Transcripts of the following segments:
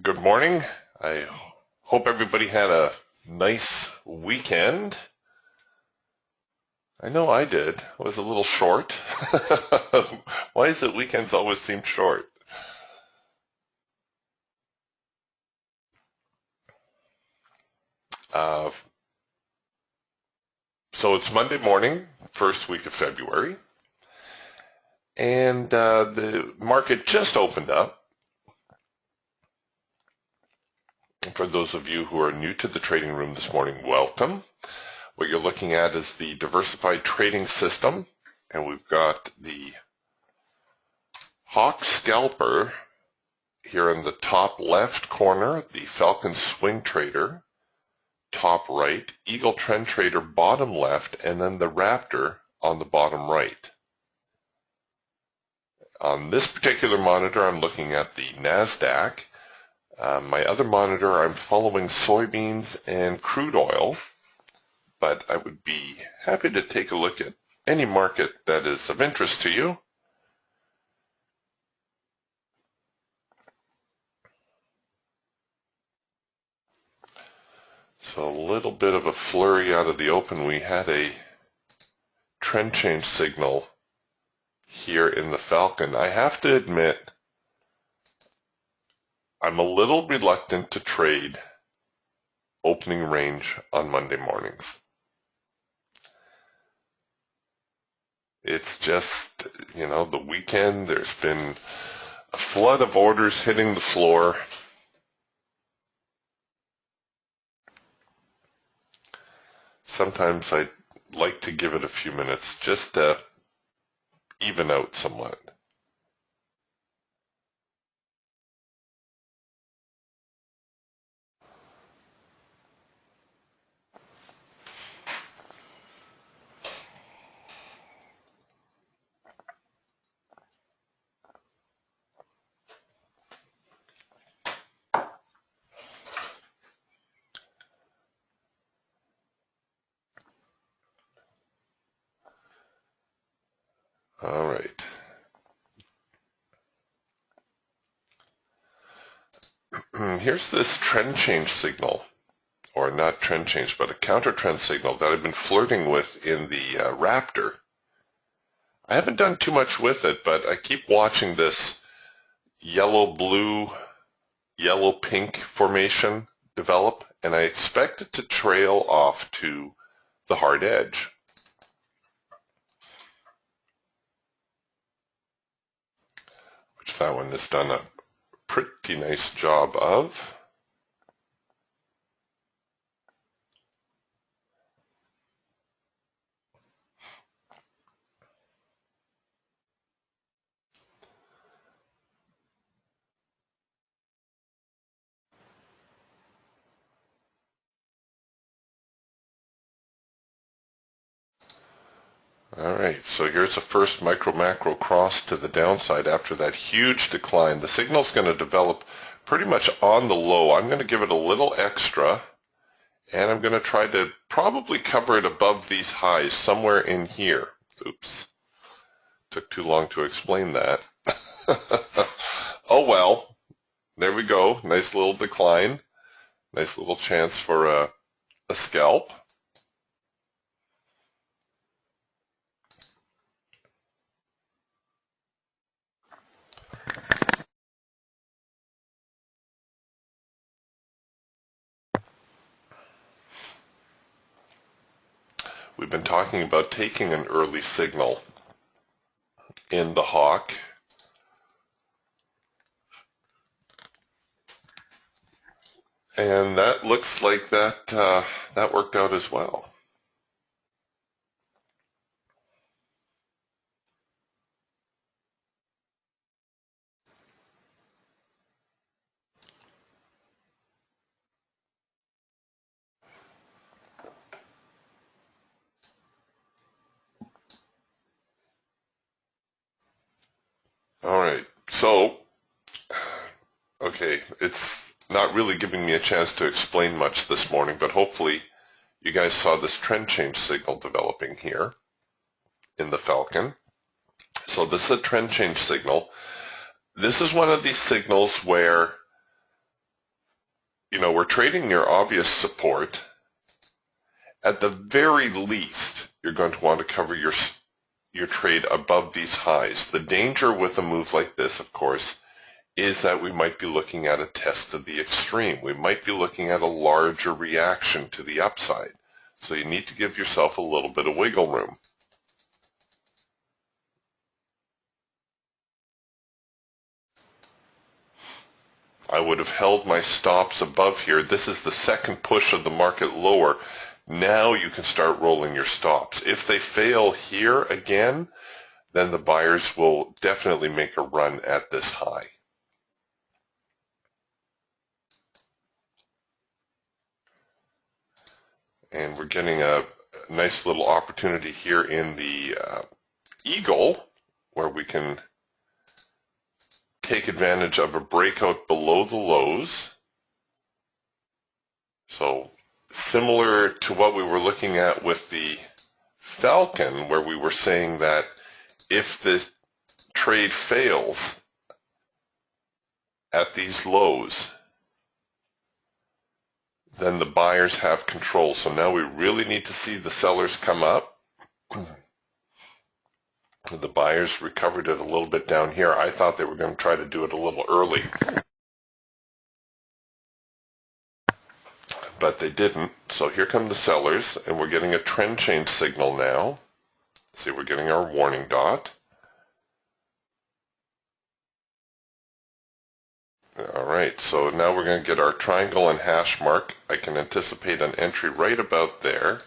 Good morning. I hope everybody had a nice weekend. I know I did. It was a little short. Why is it weekends always seem short? Uh, so it's Monday morning, first week of February, and the market just opened up. For those of you who are new to the trading room this morning, welcome. What you're looking at is the diversified trading system, and we've got the Hawk Scalper here in the top left corner, the Falcon Swing Trader top right, Eagle Trend Trader bottom left, and then the Raptor on the bottom right. On this particular monitor, I'm looking at the NASDAQ. My other monitor, I'm following soybeans and crude oil, but I would be happy to take a look at any market that is of interest to you. So a little bit of a flurry out of the open. We had a trend change signal here in the Falcon. I have to admit, I'm a little reluctant to trade opening range on Monday mornings. It's just, the weekend, there's been a flood of orders hitting the floor. Sometimes I like to give it a few minutes just to even out somewhat. All right. Here's this trend change signal, or not trend change, but a counter trend signal that I've been flirting with in the Raptor. I haven't done too much with it, but I keep watching this yellow-blue, yellow-pink formation develop, and I expect it to trail off to the hard edge. Which that one has done a pretty nice job of. All right, so here's the first micro-macro cross to the downside after that huge decline. The signal's going to develop pretty much on the low. I'm going to give it a little extra, and I'm going to try to probably cover it above these highs, somewhere in here. Oops, took too long to explain that. Oh well, there we go. Nice little decline. Nice little chance for a scalp. We've been talking about taking an early signal in the Hawk. And that looks like that worked out as well. All right, so, okay, it's not really giving me a chance to explain much this morning, but hopefully you guys saw this trend change signal developing here in the Falcon. So this is a trend change signal. This is one of these signals where we're trading near obvious support. At the very least, you're going to want to cover your trade above these highs. The danger with a move like this, of course, is that we might be looking at a test of the extreme. We might be looking at a larger reaction to the upside. So you need to give yourself a little bit of wiggle room. I would have held my stops above here. This is the second push of the market lower. Now you can start rolling your stops. If they fail here again, then the buyers will definitely make a run at this high. And we're getting a nice little opportunity here in the Eagle, where we can take advantage of a breakout below the lows. So similar to what we were looking at with the Falcon, where we were saying that if the trade fails at these lows, then the buyers have control. So now we really need to see the sellers come up. The buyers recovered it a little bit down here. I thought they were going to try to do it a little early, but they didn't. So here come the sellers, and we're getting a trend change signal now. See, we're getting our warning dot. All right, so now we're going to get our triangle and hash mark. I can anticipate an entry right about there,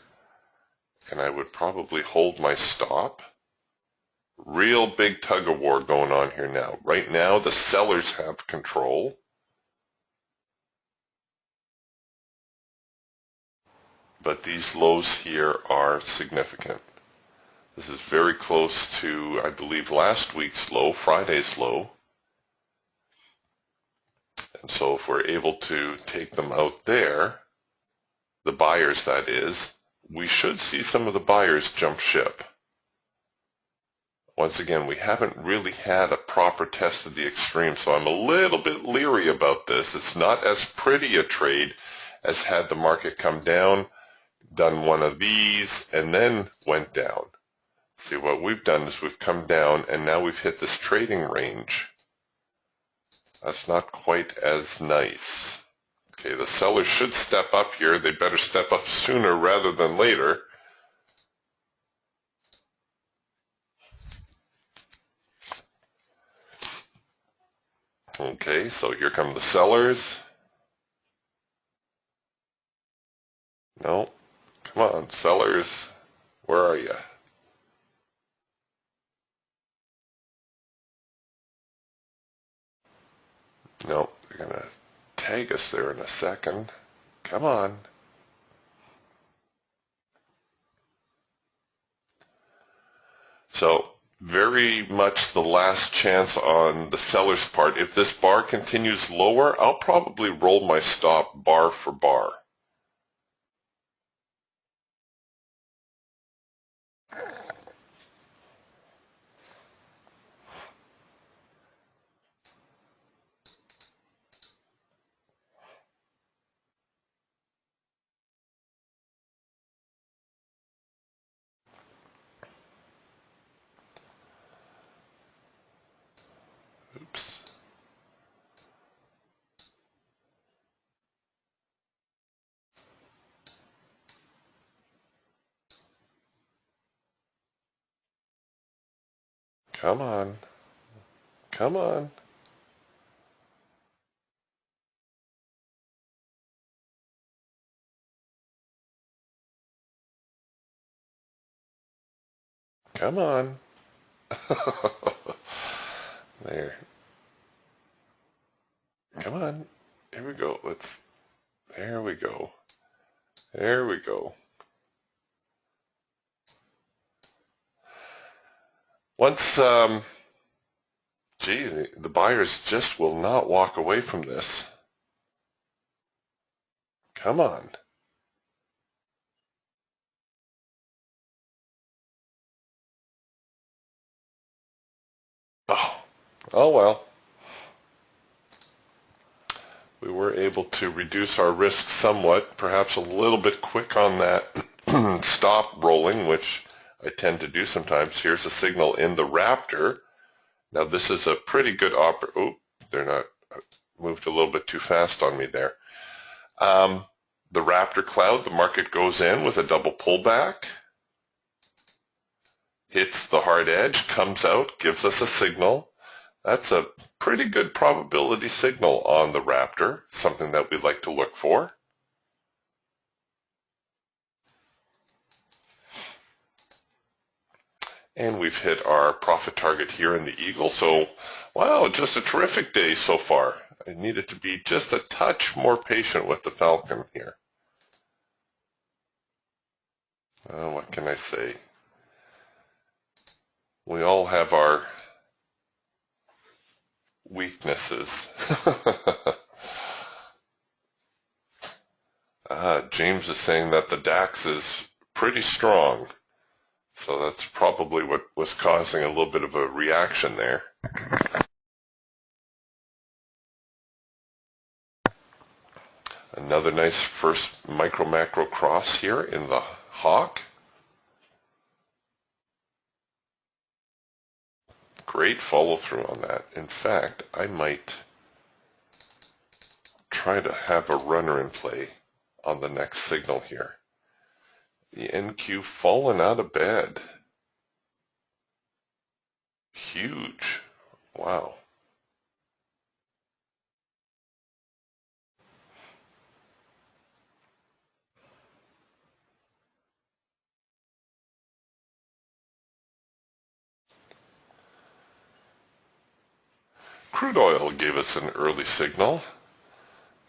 and I would probably hold my stop. Real big tug of war going on here now. Right now, the sellers have control. But these lows here are significant. This is very close to, I believe, last week's low, Friday's low. And so if we're able to take them out there, the buyers that is, we should see some of the buyers jump ship. Once again, we haven't really had a proper test of the extreme, so I'm a little bit leery about this. It's not as pretty a trade as had the market come down, done one of these, and then went down. See, what we've done is we've come down, and now we've hit this trading range. That's not quite as nice. Okay, the sellers should step up here. They better step up sooner rather than later. Okay, so here come the sellers. No, come on, sellers, where are you? No, they're going to tag us there in a second. Come on. So very much the last chance on the seller's part. If this bar continues lower, I'll probably roll my stop bar for bar. Oops. Come on. Come on. Come on. There. Come on. Here we go. There we go. There we go. Once, gee, the buyers just will not walk away from this. Come on. Oh, oh well. We we're able to reduce our risk somewhat, perhaps a little bit quick on that stop rolling, which I tend to do sometimes. Here's a signal in the Raptor. Now this is a pretty good they're not moved a little bit too fast on me there. The Raptor cloud, the market goes in with a double pullback, hits the hard edge, comes out, gives us a signal. That's a pretty good probability signal on the Raptor, something that we like to look for. And we've hit our profit target here in the Eagle. So, wow, just a terrific day so far. I needed to be just a touch more patient with the Falcon here. What can I say? We all have our weaknesses. James is saying that the DAX is pretty strong. So that's probably what was causing a little bit of a reaction there. Another nice first micro-macro cross here in the Hawk. Great follow through on that. In fact, I might try to have a runner in play on the next signal here. The NQ fallen out of bed. Huge. Wow. Crude oil gave us an early signal.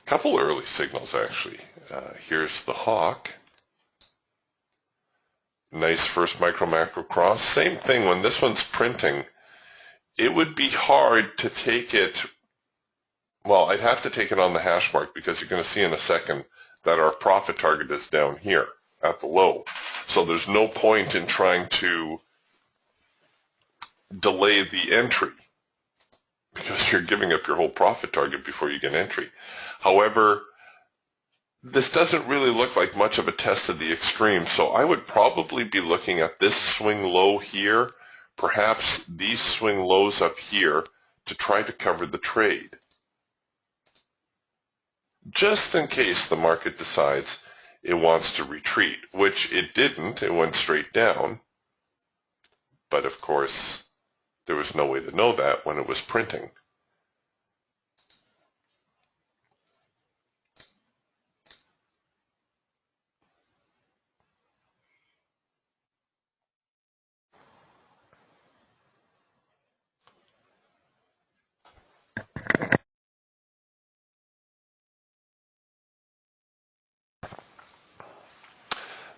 A couple early signals, actually. Here's the Hawk. Nice first micro-macro cross. Same thing, when this one's printing, it would be hard to take it, well, I'd have to take it on the hash mark because you're going to see in a second that our profit target is down here at the low. So there's no point in trying to delay the entry because you're giving up your whole profit target before you get entry. However, this doesn't really look like much of a test of the extreme, so I would probably be looking at this swing low here, perhaps these swing lows up here to try to cover the trade. Just in case the market decides it wants to retreat, which it didn't, it went straight down. But of course, there was no way to know that when it was printing.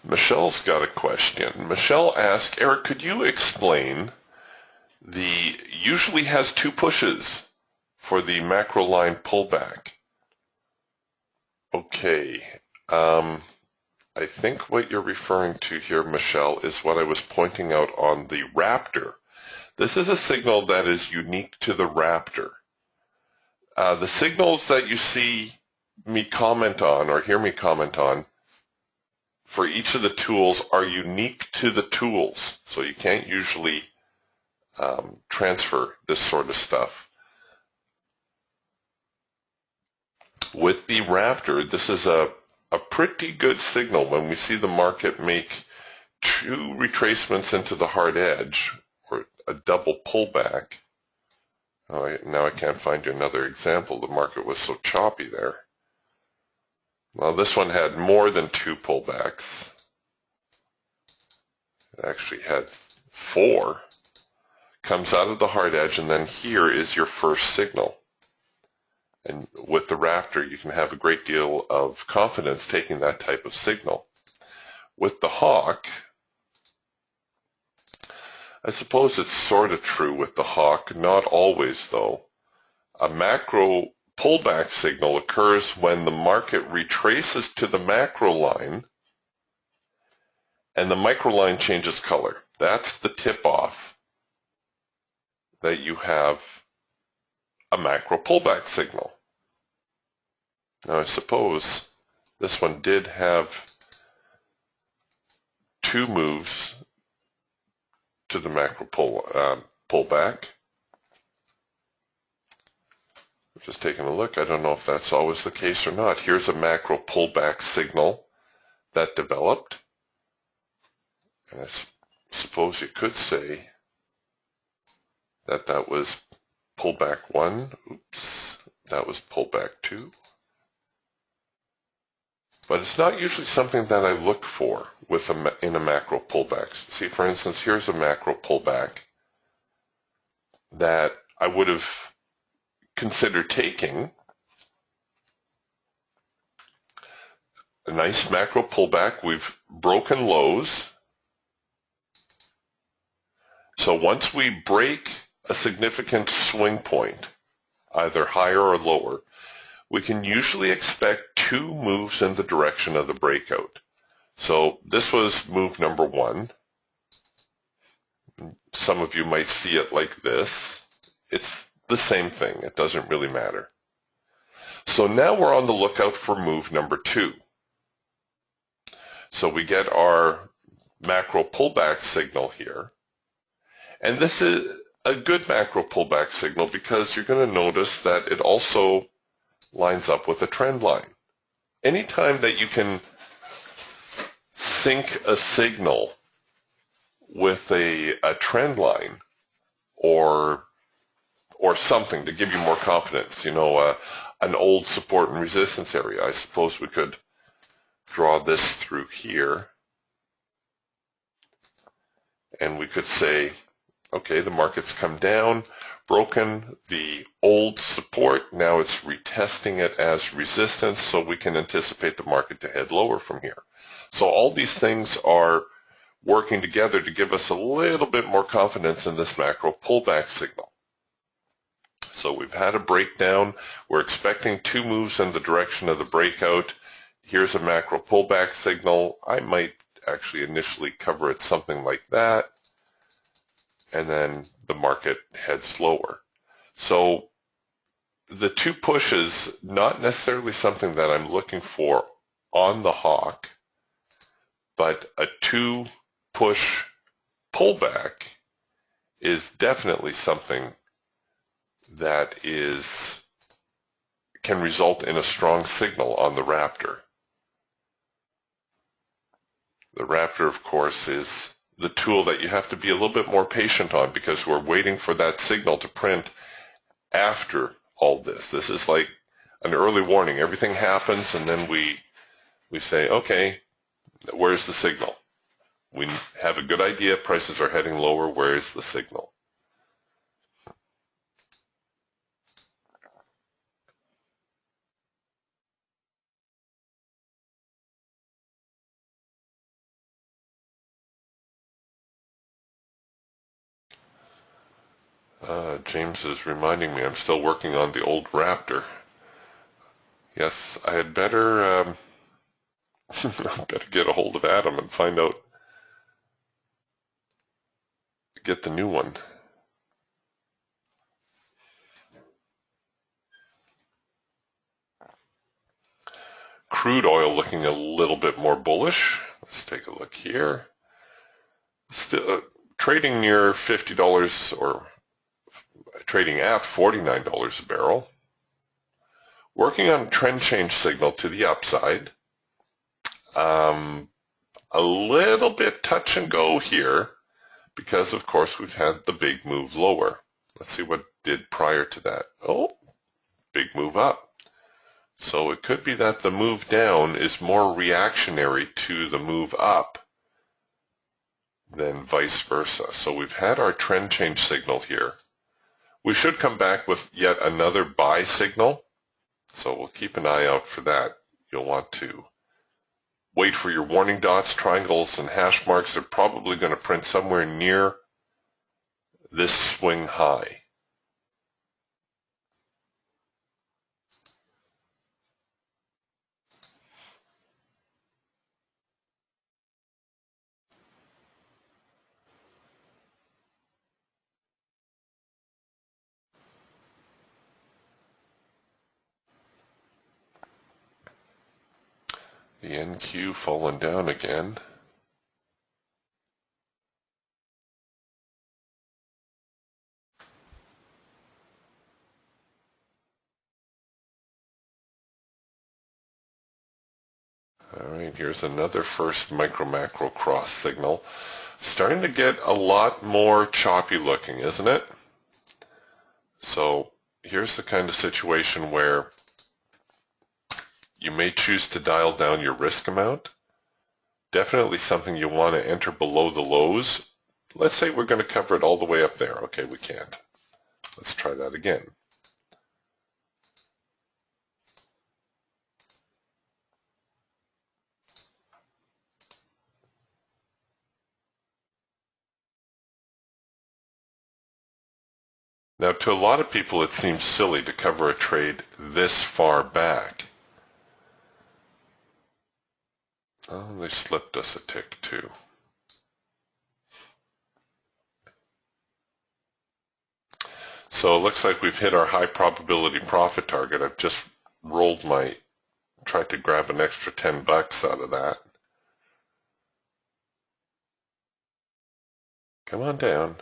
Michelle's got a question. Michelle asked, Eric, could you explain usually has two pushes for the macro line pullback? Okay. I think what you're referring to here, Michelle, is what I was pointing out on the Raptor. This is a signal that is unique to the Raptor. The signals that you see me comment on or hear me comment on for each of the tools are unique to the tools. So you can't usually transfer this sort of stuff. With the Raptor, this is a pretty good signal when we see the market make two retracements into the hard edge or a double pullback. Now I can't find you another example. The market was so choppy there. Well, this one had more than two pullbacks. It actually had four. Comes out of the hard edge, and then here is your first signal. And with the Raptor, you can have a great deal of confidence taking that type of signal. With the Hawk, I suppose it's sort of true with the Hawk, not always though. A macro pullback signal occurs when the market retraces to the macro line and the micro line changes color. That's the tip-off that you have a macro pullback signal. Now I suppose this one did have two moves to the macro pullback. Just taking a look, I don't know if that's always the case or not. Here's a macro pullback signal that developed. And I suppose you could say that that was pullback 1. Oops, that was pullback 2. But it's not usually something that I look for in a macro pullback. See, for instance, here's a macro pullback that I would have considered taking. A nice macro pullback. We've broken lows. So once we break a significant swing point, either higher or lower, we can usually expect two moves in the direction of the breakout. So this was move number 1. Some of you might see it like this. It's the same thing. It doesn't really matter. So now we're on the lookout for move number 2. So we get our macro pullback signal here. And this is a good macro pullback signal because you're going to notice that it also lines up with a trend line. Anytime that you can sync a signal with a trend line or something to give you more confidence, an old support and resistance area. I suppose we could draw this through here and we could say, okay, the market's come down, broken the old support, now it's retesting it as resistance, so we can anticipate the market to head lower from here. So all these things are working together to give us a little bit more confidence in this macro pullback signal. So we've had a breakdown. We're expecting two moves in the direction of the breakout. Here's a macro pullback signal. I might actually initially cover it something like that, and then the market heads lower. So the two pushes, not necessarily something that I'm looking for on the hawk, but a two push pullback is definitely something that can result in a strong signal on the Raptor. The Raptor, of course, is the tool that you have to be a little bit more patient on because we're waiting for that signal to print after all this. This is like an early warning. Everything happens and then we say, okay, where's the signal? We have a good idea, prices are heading lower, where's the signal? James is reminding me I'm still working on the old Raptor. Yes, I had better better get a hold of Adam and find out, get the new one. Crude oil looking a little bit more bullish. Let's take a look here. Still trading near $50 or trading at $49 a barrel. Working on a trend change signal to the upside. A little bit touch and go here because, of course, we've had the big move lower. Let's see what it did prior to that. Oh, big move up. So it could be that the move down is more reactionary to the move up than vice versa. So we've had our trend change signal here. We should come back with yet another buy signal. So we'll keep an eye out for that. You'll want to wait for your warning dots, triangles, and hash marks. They're probably going to print somewhere near this swing high. NQ falling down again. All right, here's another first micro-macro cross signal. Starting to get a lot more choppy looking, isn't it? So here's the kind of situation where you may choose to dial down your risk amount. Definitely something you want to enter below the lows. Let's say we're going to cover it all the way up there. Okay, we can't. Let's try that again. Now, to a lot of people, it seems silly to cover a trade this far back. Oh, they slipped us a tick too. So it looks like we've hit our high probability profit target. I've just tried to grab an extra 10 bucks out of that. Come on down.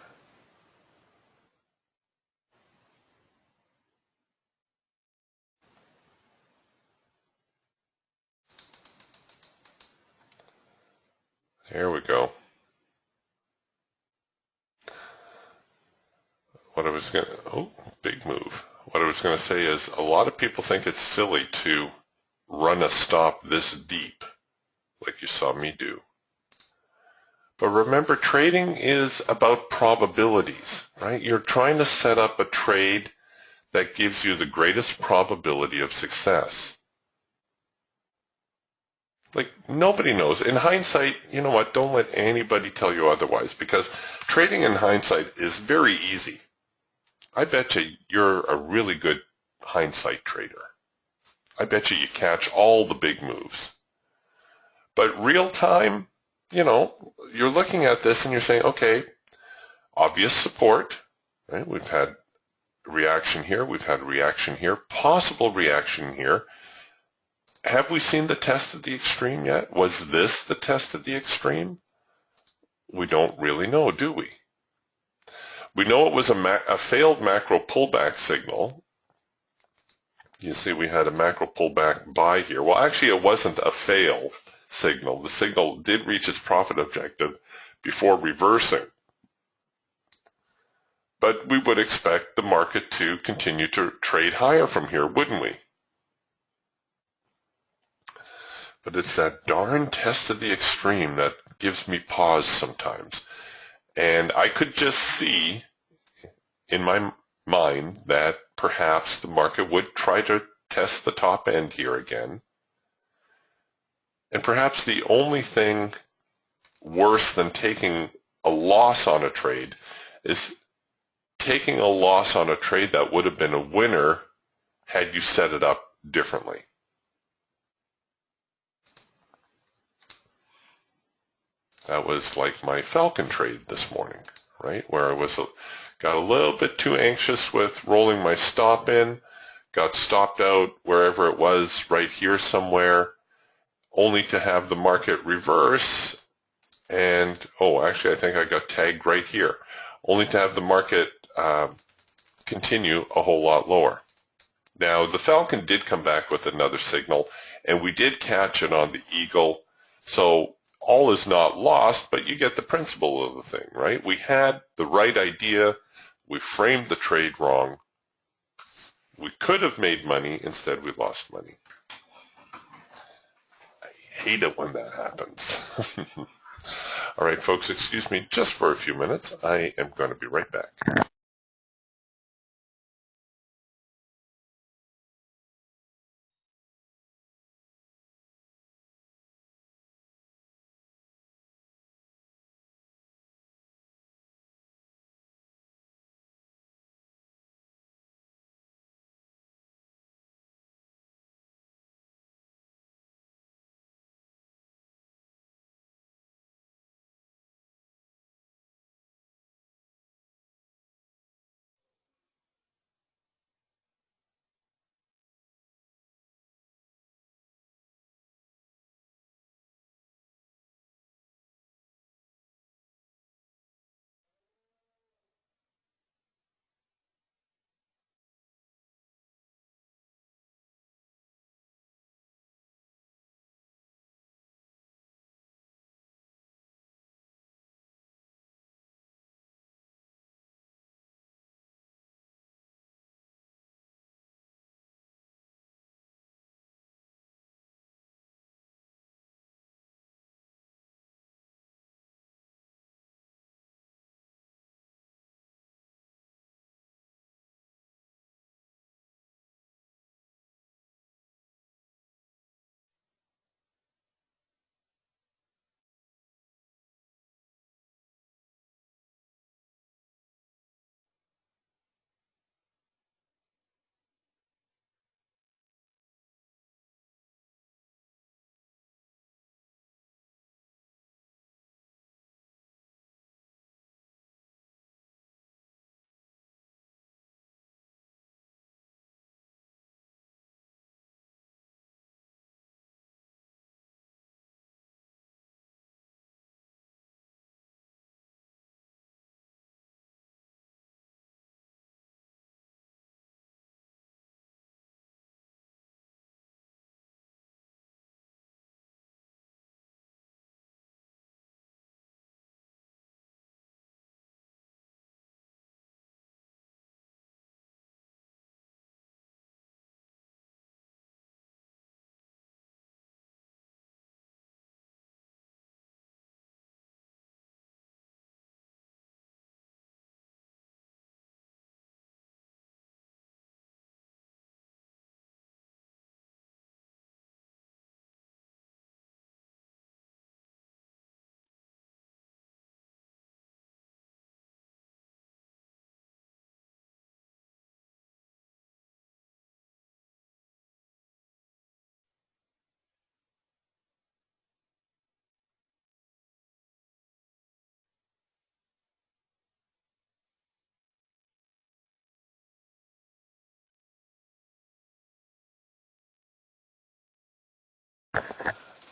There we go. Big move. What I was going to say is a lot of people think it's silly to run a stop this deep, like you saw me do. But remember, trading is about probabilities, right? You're trying to set up a trade that gives you the greatest probability of success. Like, nobody knows. In hindsight, you know what? Don't let anybody tell you otherwise, because trading in hindsight is very easy. I bet you're a really good hindsight trader. I bet you catch all the big moves. But real time, you're looking at this and you're saying, okay, obvious support, right? We've had reaction here, we've had reaction here, possible reaction here. Have we seen the test of the extreme yet? Was this the test of the extreme? We don't really know, do we? We know it was a failed macro pullback signal. You see we had a macro pullback buy here. Well, actually, it wasn't a fail signal. The signal did reach its profit objective before reversing. But we would expect the market to continue to trade higher from here, wouldn't we? But it's that darn test of the extreme that gives me pause sometimes. And I could just see in my mind that perhaps the market would try to test the top end here again. And perhaps the only thing worse than taking a loss on a trade is taking a loss on a trade that would have been a winner had you set it up differently. That was like my Falcon trade this morning, right? Where I got a little bit too anxious with rolling my stop in, got stopped out wherever it was, right here somewhere, only to have the market reverse and, actually I think I got tagged right here, only to have the market continue a whole lot lower. Now, the Falcon did come back with another signal, and we did catch it on the Eagle, so all is not lost, but you get the principle of the thing, right? We had the right idea. We framed the trade wrong. We could have made money. Instead, we lost money. I hate it when that happens. All right, folks, excuse me just for a few minutes. I am going to be right back.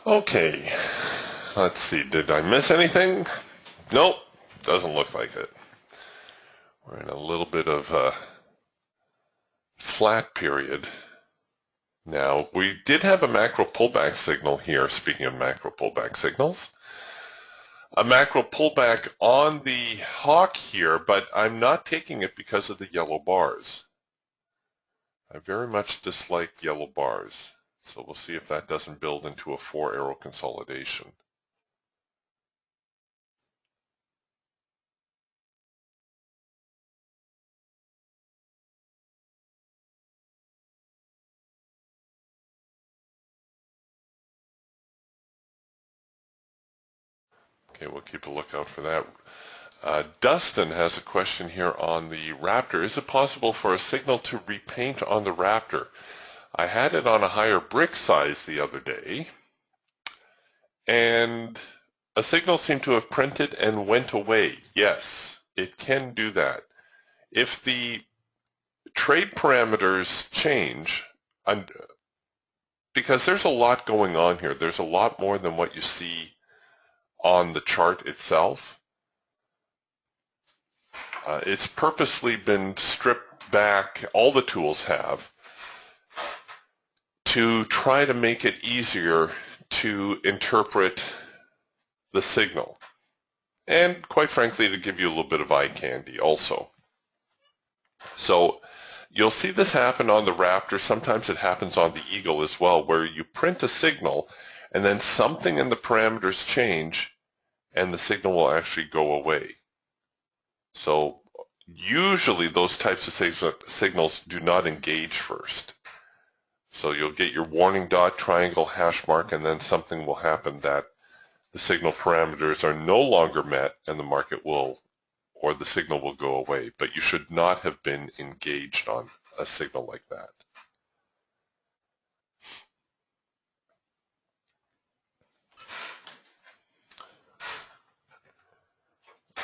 Okay, let's see, did I miss anything? Nope, doesn't look like it. We're in a little bit of a flat period. Now, we did have a macro pullback signal here, speaking of macro pullback signals. A macro pullback on the hawk here, but I'm not taking it because of the yellow bars. I very much dislike yellow bars, so we'll see if that doesn't build into a 4-arrow consolidation. Okay, we'll keep a lookout for that. Dustin has a question here on the Raptor. Is it possible for a signal to repaint on the Raptor? I had it on a higher brick size the other day, and a signal seemed to have printed and went away. Yes, it can do that. If the trade parameters change, because there's a lot going on here. There's a lot more than what you see on the chart itself. It's purposely been stripped back, all the tools have, to try to make it easier to interpret the signal. And quite frankly, to give you a little bit of eye candy also. So you'll see this happen on the Raptor. Sometimes it happens on the Eagle as well, where you print a signal and then something in the parameters change and the signal will actually go away. So usually those types of signals do not engage first. So you'll get your warning dot, triangle, hash mark, and then something will happen that the signal parameters are no longer met and the market will, or the signal will go away. But you should not have been engaged on a signal like that.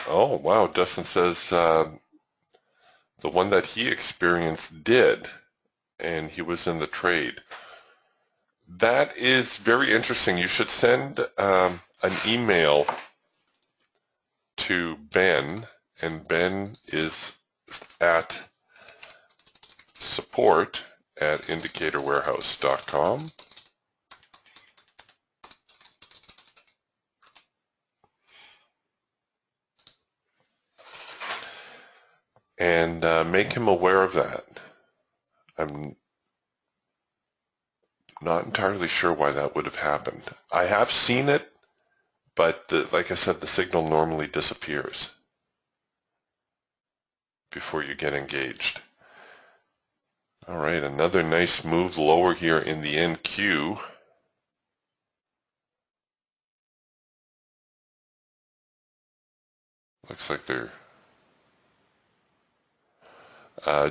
Oh, wow. Dustin says the one that he experienced did, and he was in the trade. That is very interesting. You should send an email to Ben, and Ben is at support@indicatorwarehouse.com. And make him aware of that. I'm not entirely sure why that would have happened. I have seen it, but like I said, the signal normally disappears before you get engaged. All right, another nice move lower here in the NQ. Looks like they're...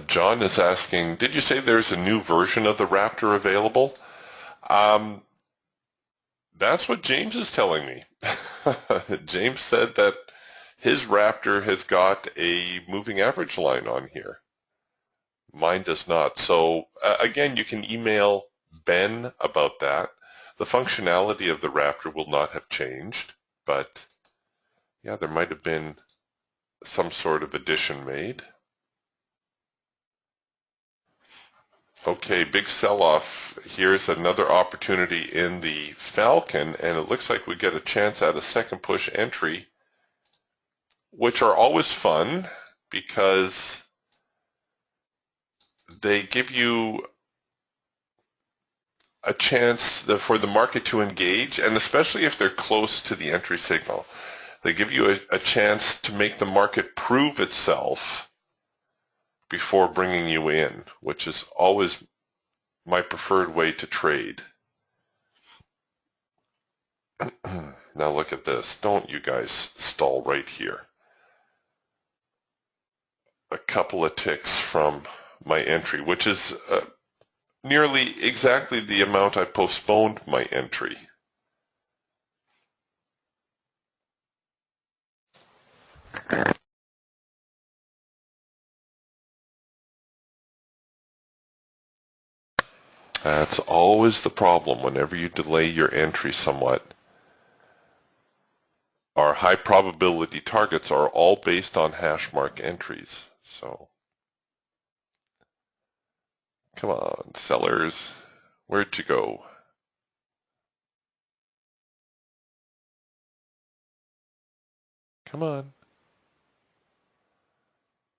John is asking, did you say there's a new version of the Raptor available? That's what James is telling me. James said that his Raptor has got a moving average line on here. Mine does not. So again, you can email Ben about that. The functionality of the Raptor will not have changed, but yeah, there might have been some sort of addition made. Okay, big sell-off. Here's another opportunity in the Falcon, and it looks like we get a chance at a second push entry, which are always fun because they give you a chance for the market to engage, and especially if they're close to the entry signal. They give you a chance to make the market prove itself before bringing you in, which is always my preferred way to trade. Now look at this. Don't you guys stall right here. A couple of ticks from my entry, which is nearly exactly the amount I postponed my entry. That's always the problem whenever you delay your entry somewhat. Our high probability targets are all based on hash mark entries. So, come on, sellers, where'd you go? Come on.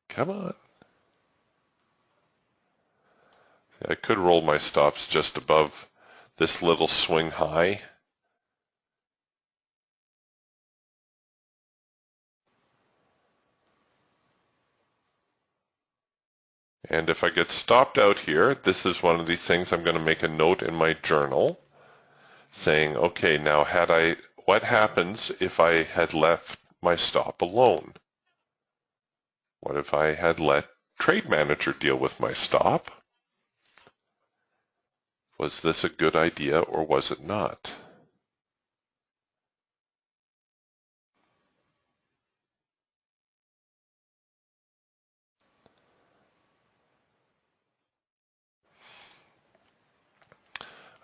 Come on. I could roll my stops just above this little swing high. And if I get stopped out here, this is one of these things I'm going to make a note in my journal saying, okay, now what happens if I had left my stop alone? What if I had let Trade Manager deal with my stop? Was this a good idea or was it not?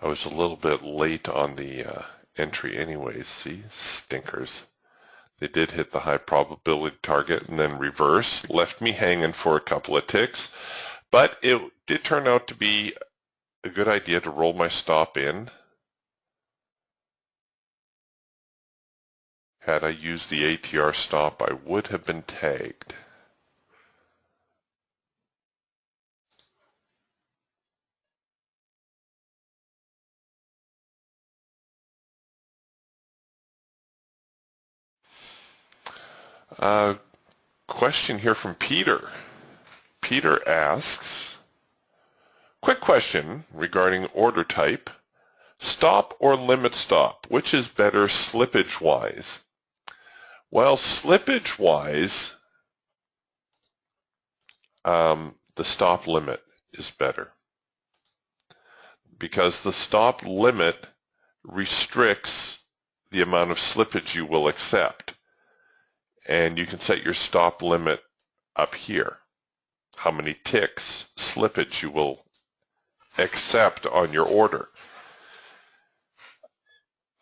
I was a little bit late on the entry anyways. See, stinkers. They did hit the high probability target and then reverse, left me hanging for a couple of ticks, but it did turn out to be a good idea to roll my stop in. Had I used the ATR stop, I would have been tagged. Question here from Peter. Peter asks, quick question regarding order type. Stop or limit stop, which is better slippage-wise? Well, slippage-wise, the stop limit is better because the stop limit restricts the amount of slippage you will accept. And you can set your stop limit up here, how many ticks slippage you will accept on your order.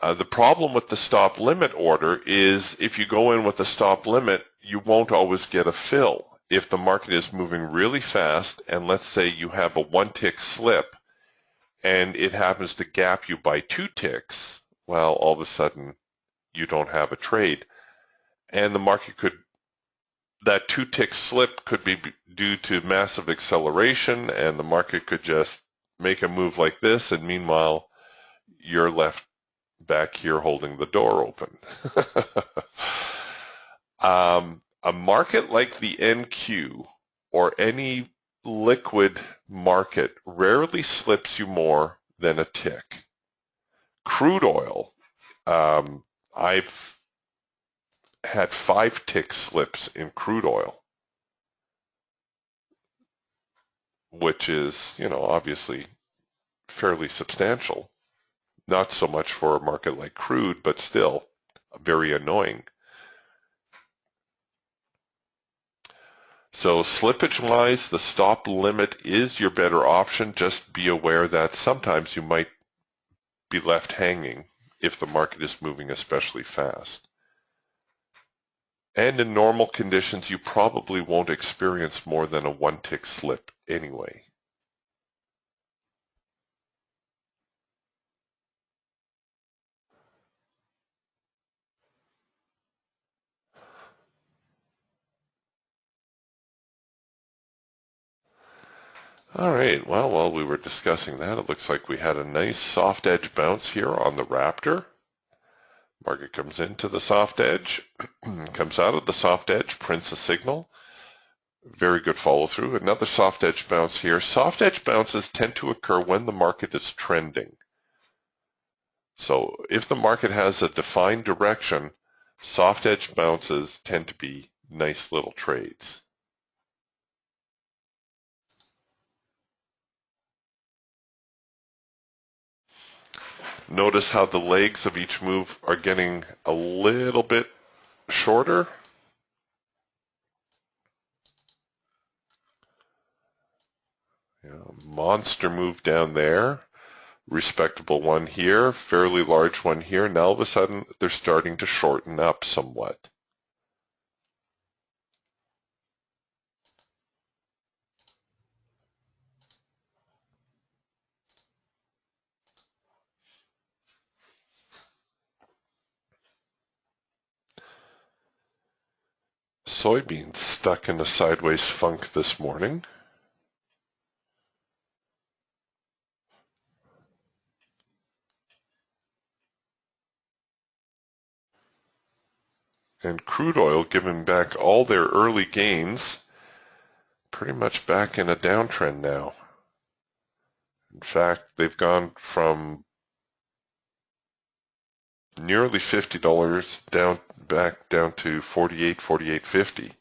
The problem with the stop limit order is if you go in with a stop limit, you won't always get a fill. If the market is moving really fast, and let's say you have a 1 tick slip, and it happens to gap you by 2 ticks, well, all of a sudden you don't have a trade. And the market that 2 tick slip could be due to massive acceleration, and the market could just make a move like this, and meanwhile, you're left back here holding the door open. A market like the NQ or any liquid market rarely slips you more than a tick. Crude oil, I've had 5 tick slips in crude oil, which is, obviously fairly substantial. Not so much for a market like crude, but still very annoying. So slippage-wise, the stop limit is your better option. Just be aware that sometimes you might be left hanging if the market is moving especially fast. And in normal conditions, you probably won't experience more than a 1 tick slip anyway. All right, well, while we were discussing that, it looks like we had a nice soft edge bounce here on the Raptor. Market comes into the soft edge, comes out of the soft edge, prints a signal. Very good follow through. Another soft edge bounce here. Soft edge bounces tend to occur when the market is trending. So if the market has a defined direction, soft edge bounces tend to be nice little trades. Notice how the legs of each move are getting a little bit shorter. Monster move down there. respectable one here, fairly large one here. Now all of a sudden they're starting to shorten up somewhat. Soybeans stuck in a sideways funk this morning. And crude oil giving back all their early gains, pretty much back in a downtrend now. In fact, they've gone from nearly $50 back down to $48.50.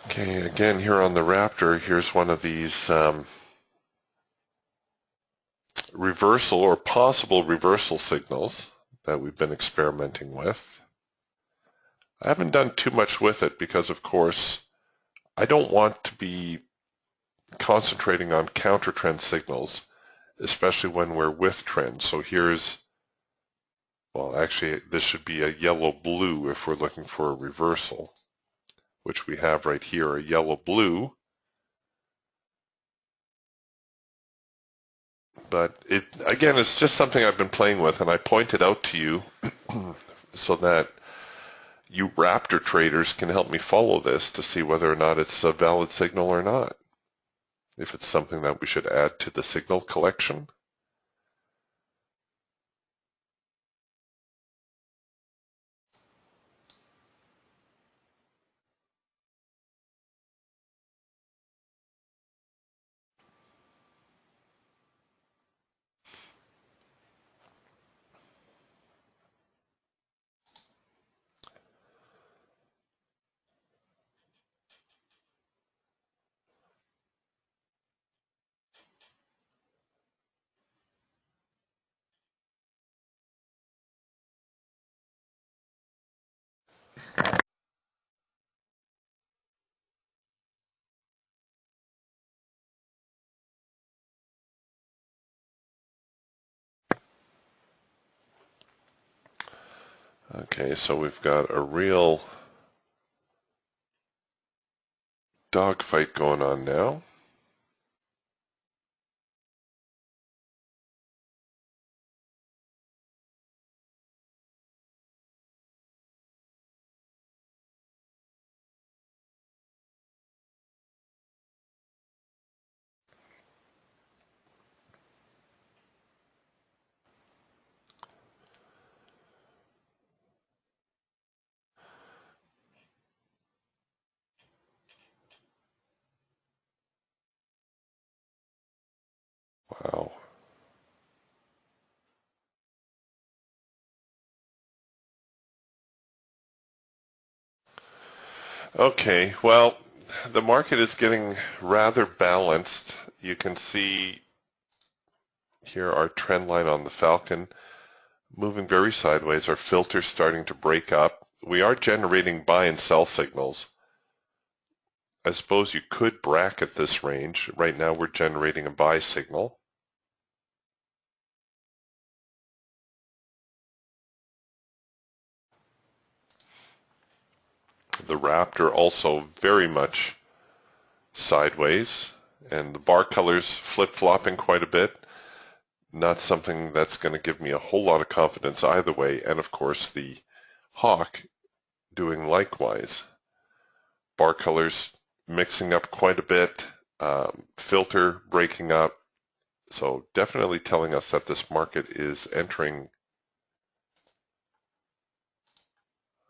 Okay, again here on the Raptor, here's one of these reversal or possible reversal signals that we've been experimenting with. I haven't done too much with it because, of course, I don't want to be concentrating on counter trend signals, especially when we're with trends. So here's, well, actually, this should be a yellow-blue if we're looking for a reversal, which we have right here, a yellow-blue. But again, it's just something I've been playing with, and I pointed out to you so that you Raptor traders can help me follow this to see whether or not it's a valid signal or not, if it's something that we should add to the signal collection. Okay, so we've got a real dogfight going on now. Wow. Okay, well, the market is getting rather balanced. You can see here our trend line on the Falcon moving very sideways. Our filter's starting to break up. We are generating buy and sell signals. I suppose you could bracket this range. Right now we're generating a buy signal. The Raptor also very much sideways, and the bar colors flip-flopping quite a bit. Not something that's going to give me a whole lot of confidence either way. And of course the Hawk doing likewise. Bar colors mixing up quite a bit, filter breaking up. So definitely telling us that this market is entering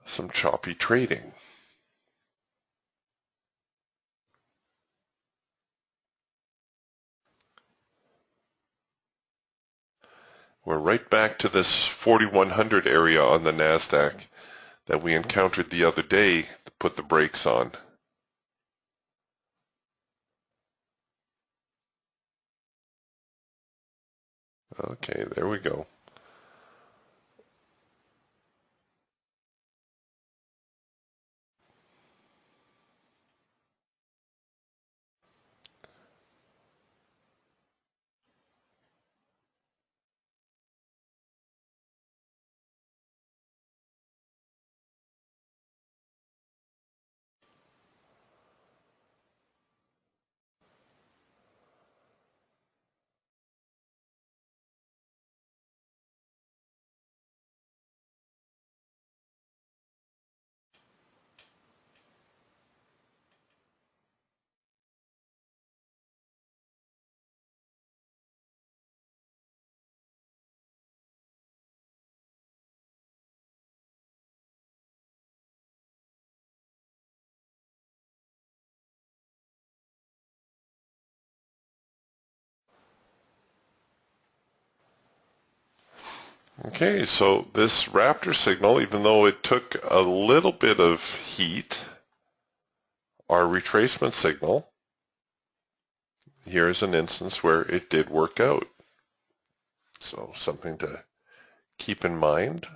some choppy trading. We're right back to this 4100 area on the NASDAQ that we encountered the other day to put the brakes on. Okay, there we go. Okay, so this Raptor signal, even though it took a little bit of heat, our retracement signal, here's an instance where it did work out. So something to keep in mind.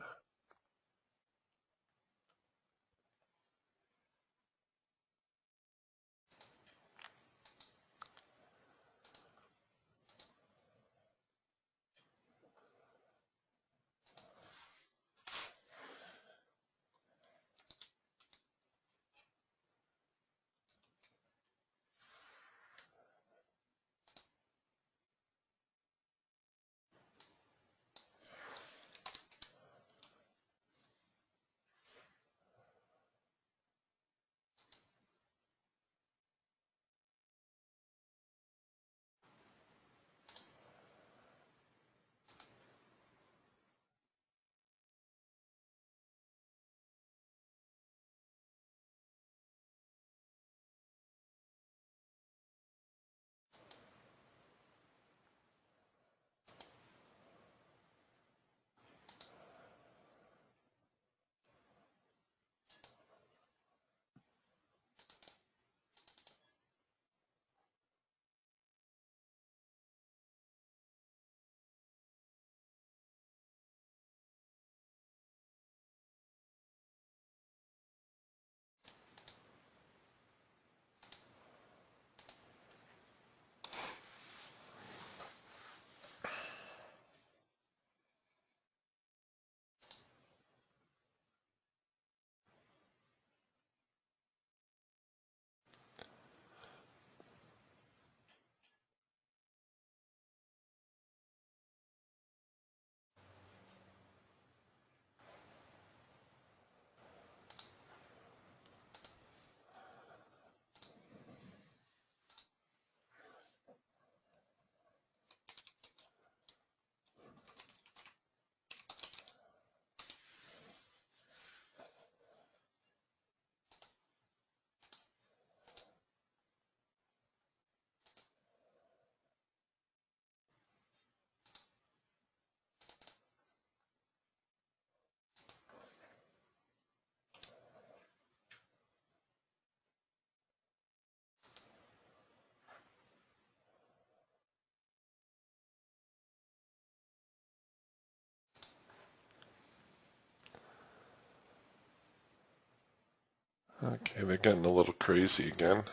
Okay, they're getting a little crazy again.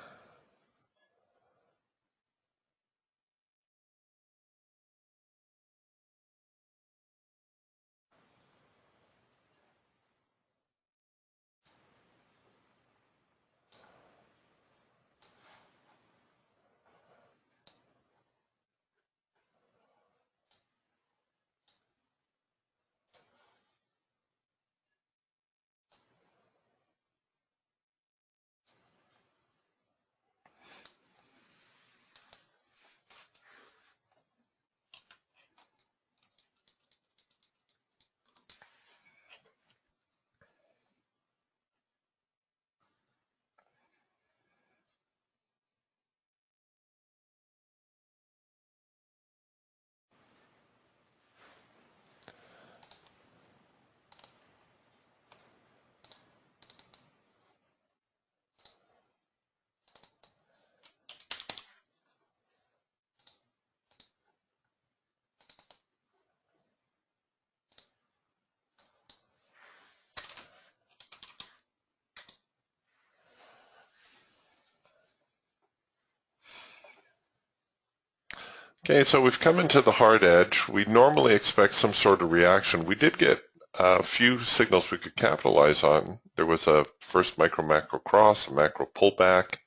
Okay, so we've come into the hard edge. We normally expect some sort of reaction. We did get a few signals we could capitalize on. There was a first micro-macro cross, a macro pullback.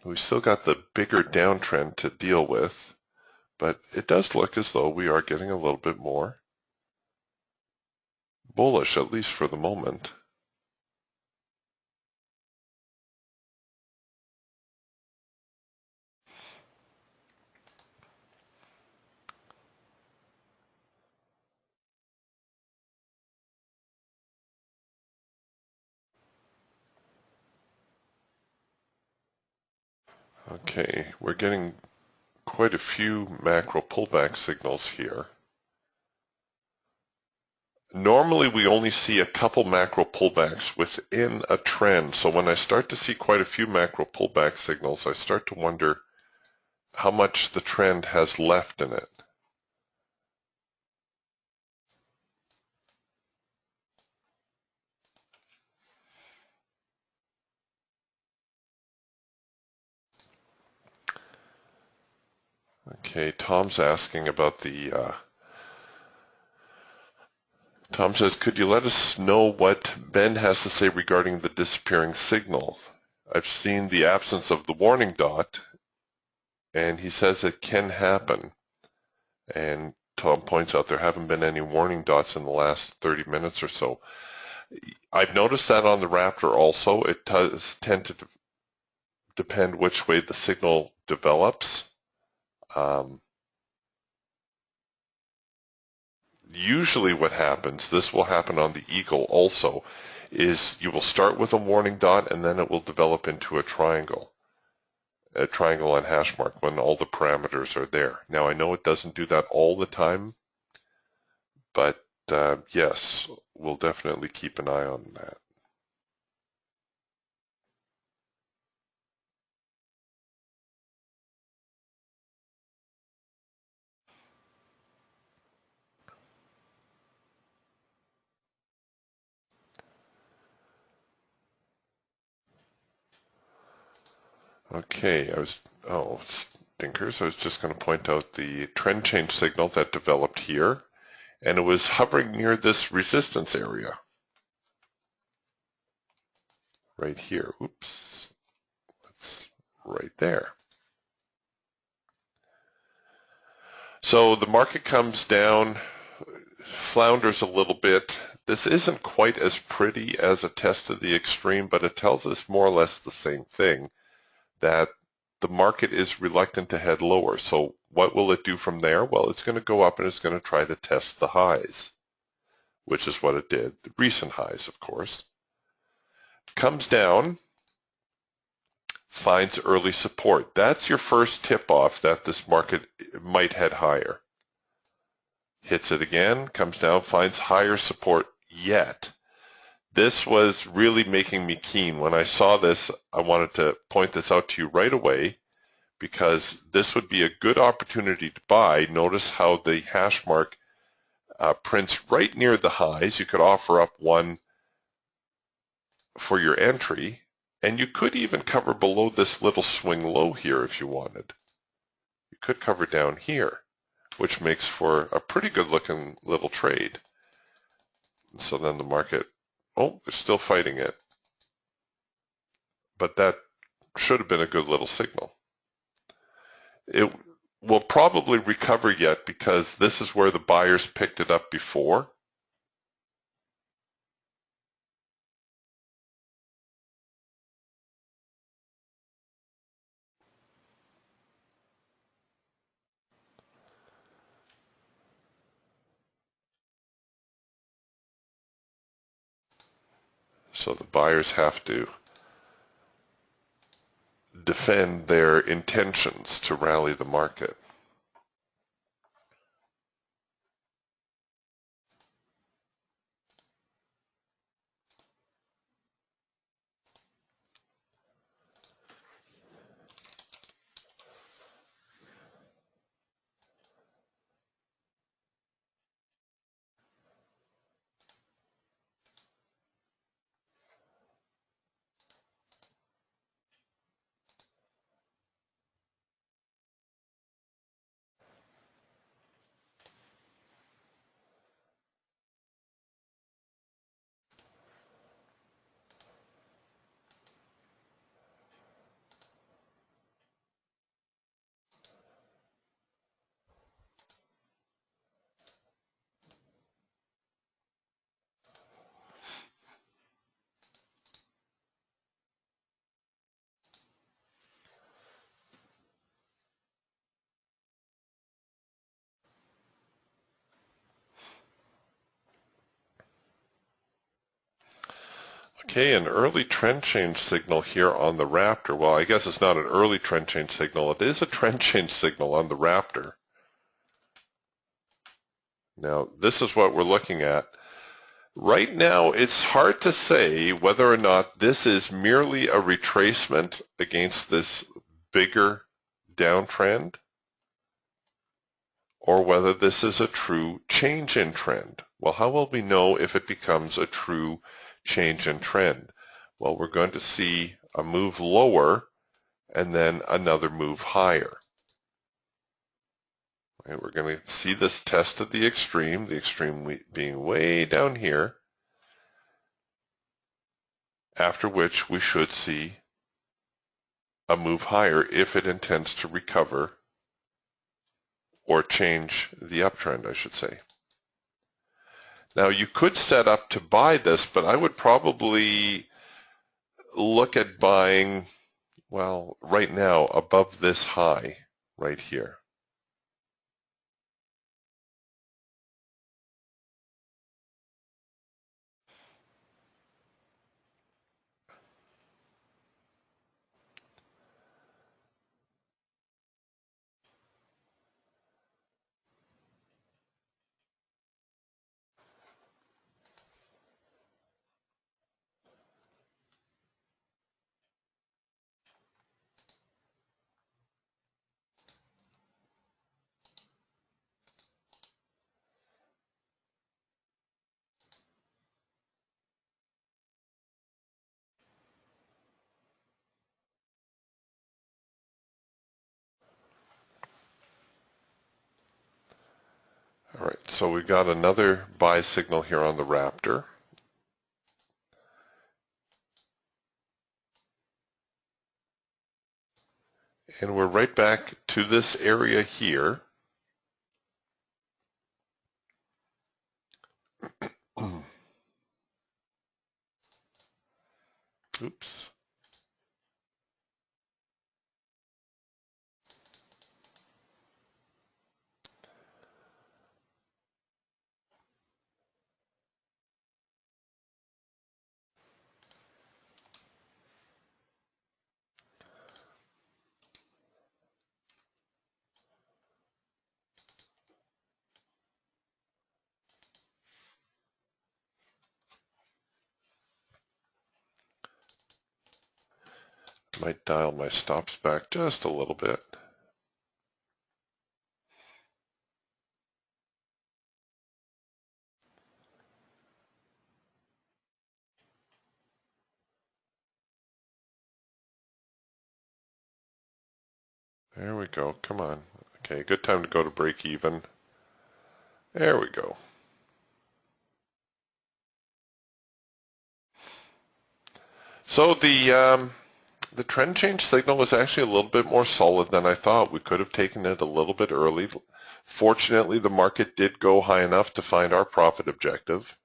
We still got the bigger downtrend to deal with, but it does look as though we are getting a little bit more bullish, at least for the moment. Okay, we're getting quite a few macro pullback signals here. Normally we only see a couple macro pullbacks within a trend. So when I start to see quite a few macro pullback signals, I start to wonder how much the trend has left in it. Okay, Tom's asking about Tom says, could you let us know what Ben has to say regarding the disappearing signal? I've seen the absence of the warning dot, and he says it can happen. And Tom points out there haven't been any warning dots in the last 30 minutes or so. I've noticed that on the Raptor also. It does tend to depend which way the signal develops. Usually what happens, this will happen on the Eagle also, is you will start with a warning dot and then it will develop into a triangle on hash mark when all the parameters are there. Now I know it doesn't do that all the time, but yes, we'll definitely keep an eye on that. Okay, stinkers. I was just going to point out the trend change signal that developed here, and it was hovering near this resistance area right here. Oops, that's right there. So the market comes down, flounders a little bit. This isn't quite as pretty as a test of the extreme, but it tells us more or less the same thing, that the market is reluctant to head lower. So what will it do from there? Well, it's going to go up and it's going to try to test the highs, which is what it did, the recent highs, of course. Comes down, finds early support. That's your first tip-off that this market might head higher. Hits it again, comes down, finds higher support yet. This was really making me keen. When I saw this, I wanted to point this out to you right away because this would be a good opportunity to buy. Notice how the hash mark prints right near the highs. You could offer up one for your entry, and you could even cover below this little swing low here if you wanted. You could cover down here, which makes for a pretty good looking little trade. So then the market, they're still fighting it. But that should have been a good little signal. It will probably recover yet because this is where the buyers picked it up before. So the buyers have to defend their intentions to rally the market. Okay, an early trend change signal here on the Raptor. Well, I guess it's not an early trend change signal. It is a trend change signal on the Raptor. Now, this is what we're looking at. Right now, it's hard to say whether or not this is merely a retracement against this bigger downtrend or whether this is a true change in trend. Well, how will we know if it becomes a true change in trend? Well, we're going to see a move lower and then another move higher. And we're going to see this test of the extreme being way down here, after which we should see a move higher if it intends to recover or change the uptrend, I should say. Now, you could set up to buy this, but I would probably look at buying, well, right now above this high right here. All right, so we've got another buy signal here on the Raptor. And we're right back to this area here. Oops. Might dial my stops back just a little bit. There we go. Come on. Okay, good time to go to break even. There we go. So the trend change signal was actually a little bit more solid than I thought. We could have taken it a little bit early. Fortunately, the market did go high enough to find our profit objective.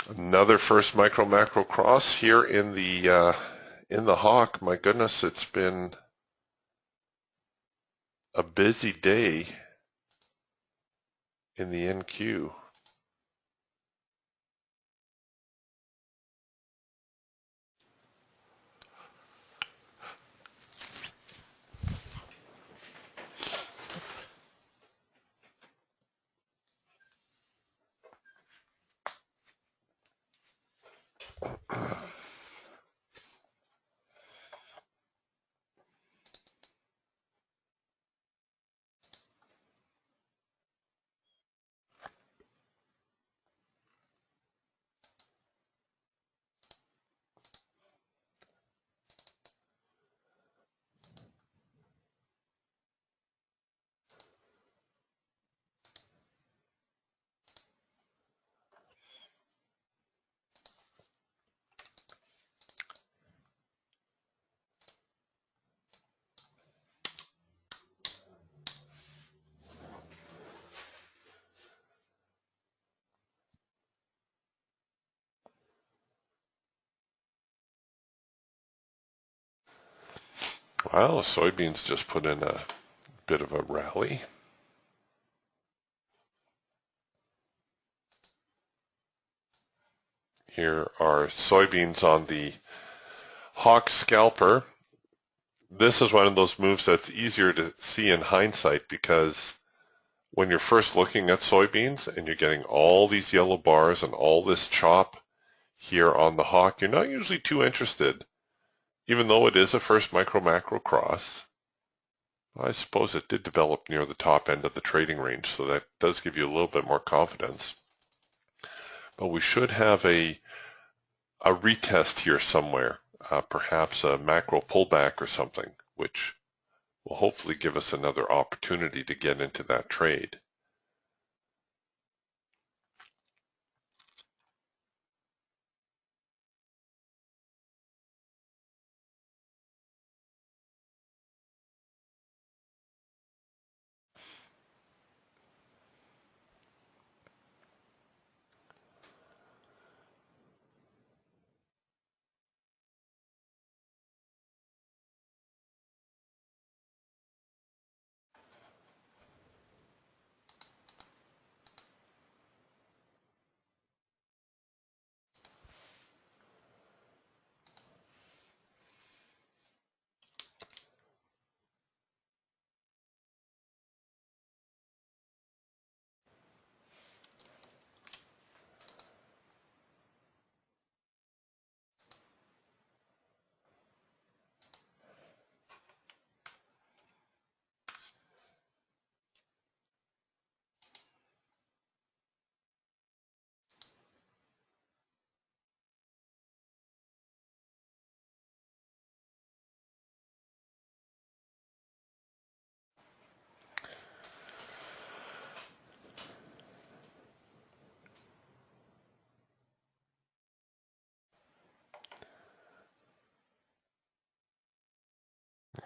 Another first micro macro cross here in the hawk. My goodness, it's been a busy day in the NQ. Well, soybeans just put in a bit of a rally. Here are soybeans on the Hawk scalper. This is one of those moves that's easier to see in hindsight because when you're first looking at soybeans and you're getting all these yellow bars and all this chop here on the Hawk, you're not usually too interested, even though it is a first micro-macro cross. I suppose it did develop near the top end of the trading range, so that does give you a little bit more confidence. But we should have a retest here somewhere, perhaps a macro pullback or something, which will hopefully give us another opportunity to get into that trade.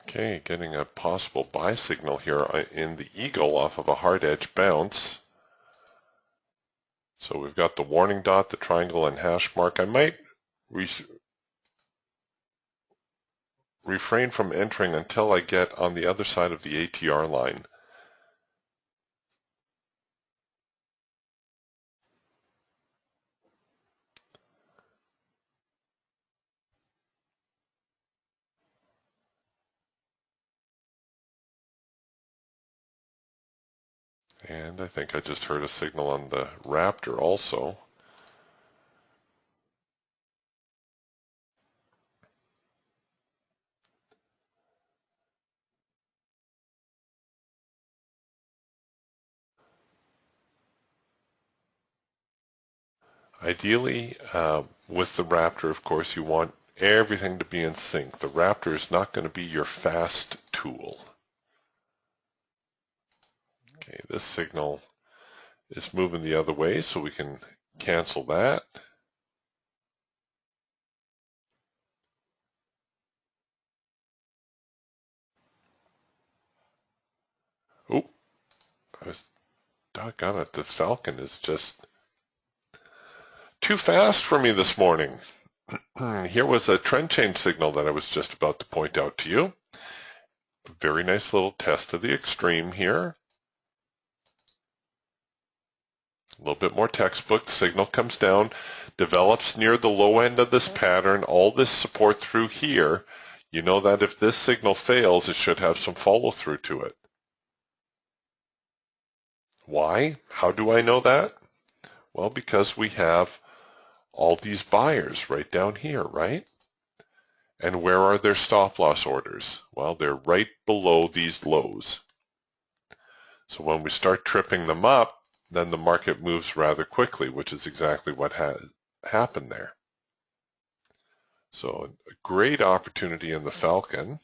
Okay, getting a possible buy signal here in the eagle off of a hard edge bounce. So we've got the warning dot, the triangle, and hash mark. I might refrain from entering until I get on the other side of the ATR line. And I think I just heard a signal on the Raptor also. Ideally, with the Raptor, of course, you want everything to be in sync. The Raptor is not going to be your fast tool. Okay, this signal is moving the other way, so we can cancel that. Oh, I was doggone it. The Falcon is just too fast for me this morning. Here was a trend change signal that I was just about to point out to you. A very nice little test of the extreme here. A little bit more textbook. The signal comes down, develops near the low end of this pattern, all this support through here. You know that if this signal fails, it should have some follow through to it. Why? How do I know that? Well, because we have all these buyers right down here, right? And where are their stop loss orders? Well, they're right below these lows. So when we start tripping them up, then the market moves rather quickly, which is exactly what happened there. So a great opportunity in the Falcon.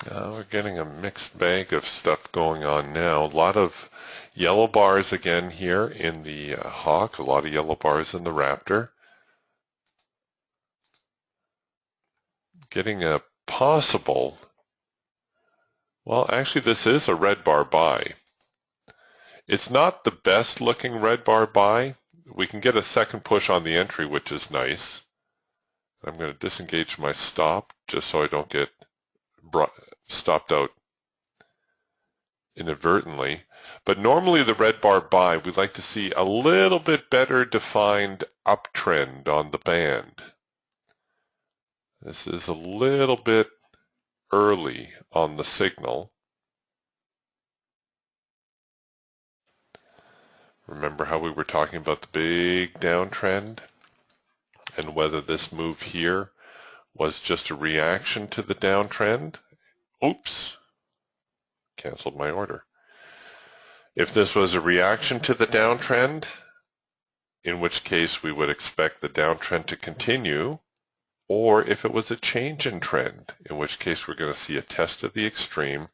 We're getting a mixed bag of stuff going on now. A lot of yellow bars again here in the Hawk, a lot of yellow bars in the Raptor. Getting a possible, well, actually this is a red bar buy. It's not the best looking red bar buy. We can get a second push on the entry, which is nice. I'm going to disengage my stop just so I don't get stopped out inadvertently. But normally the red bar buy, we'd like to see a little bit better defined uptrend on the band. This is a little bit early on the signal. Remember how we were talking about the big downtrend and whether this move here was just a reaction to the downtrend? Oops, canceled my order. If this was a reaction to the downtrend, in which case we would expect the downtrend to continue, or if it was a change in trend, in which case we're going to see a test of the extreme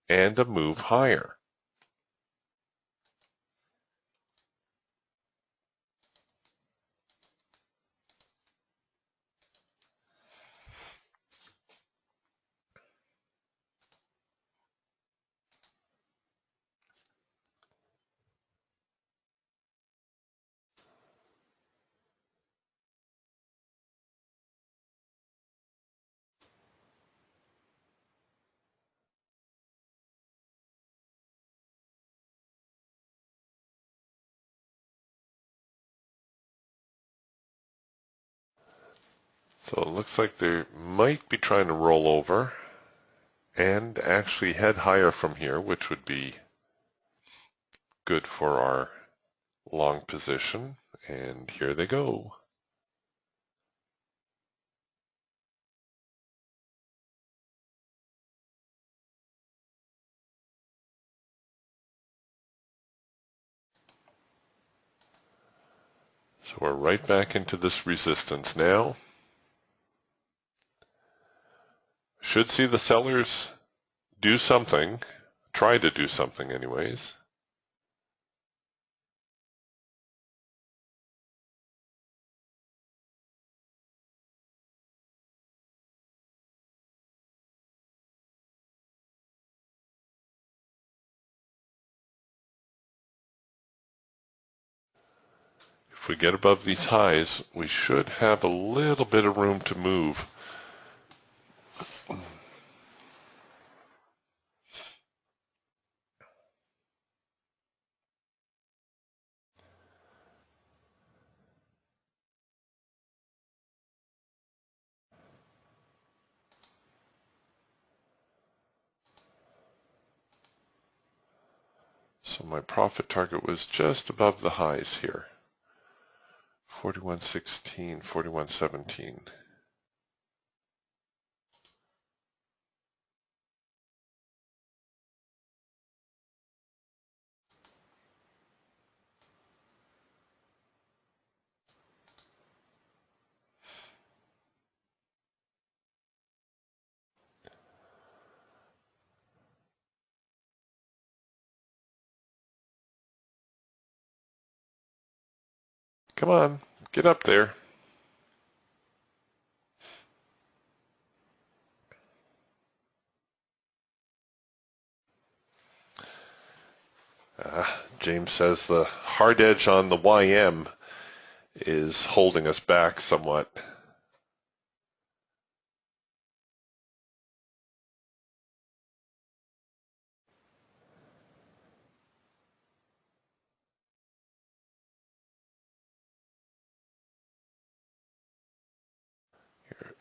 and a move higher. So it looks like they might be trying to roll over and actually head higher from here, which would be good for our long position. And here they go. So we're right back into this resistance now. Should see the sellers do something, try to do something anyways. If we get above these highs, we should have a little bit of room to move. So my profit target was just above the highs here. 41.16, 41.17. Come on, get up there. James says the hard edge on the YM is holding us back somewhat.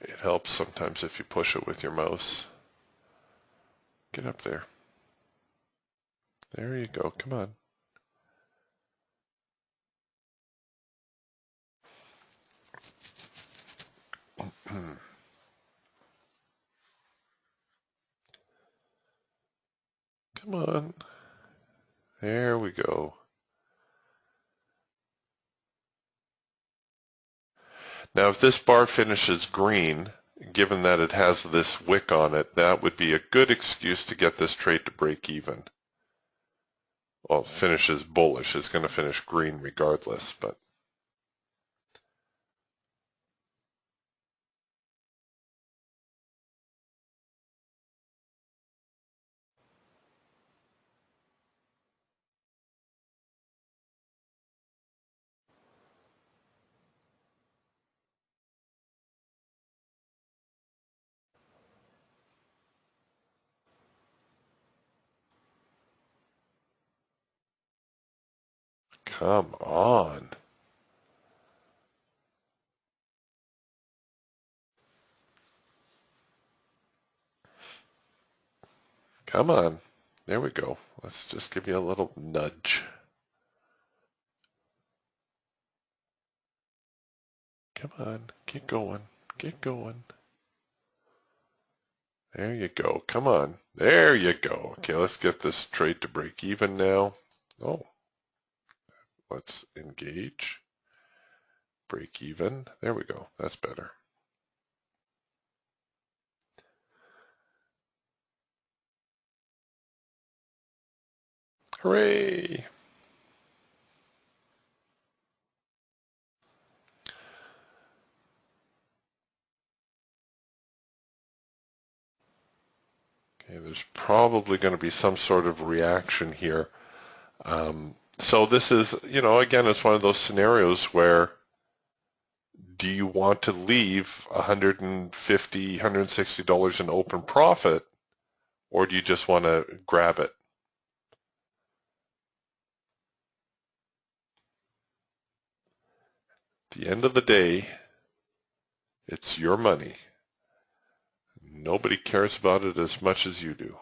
It helps sometimes if you push it with your mouse. Get up there. There you go. Come on. Come on. There we go. Now, if this bar finishes green, given that it has this wick on it, that would be a good excuse to get this trade to break even. Well, finishes bullish. It's going to finish green regardless, but come on. Come on. There we go. Let's just give you a little nudge. Come on. Get going. Get going. There you go. Come on. There you go. Okay, let's get this trade to break even now. Oh, let's engage. Break even. There we go. That's better. Hooray! Okay, there's probably going to be some sort of reaction here. So this is, again, it's one of those scenarios where do you want to leave $150, $160 in open profit, or do you just want to grab it? At the end of the day, it's your money. Nobody cares about it as much as you do.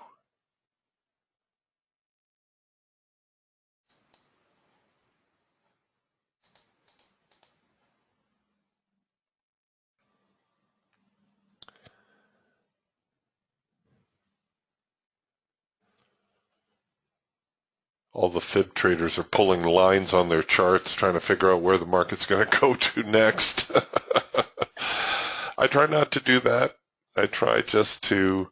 All the fib traders are pulling lines on their charts, trying to figure out where the market's going to go to next. I try not to do that. I try just to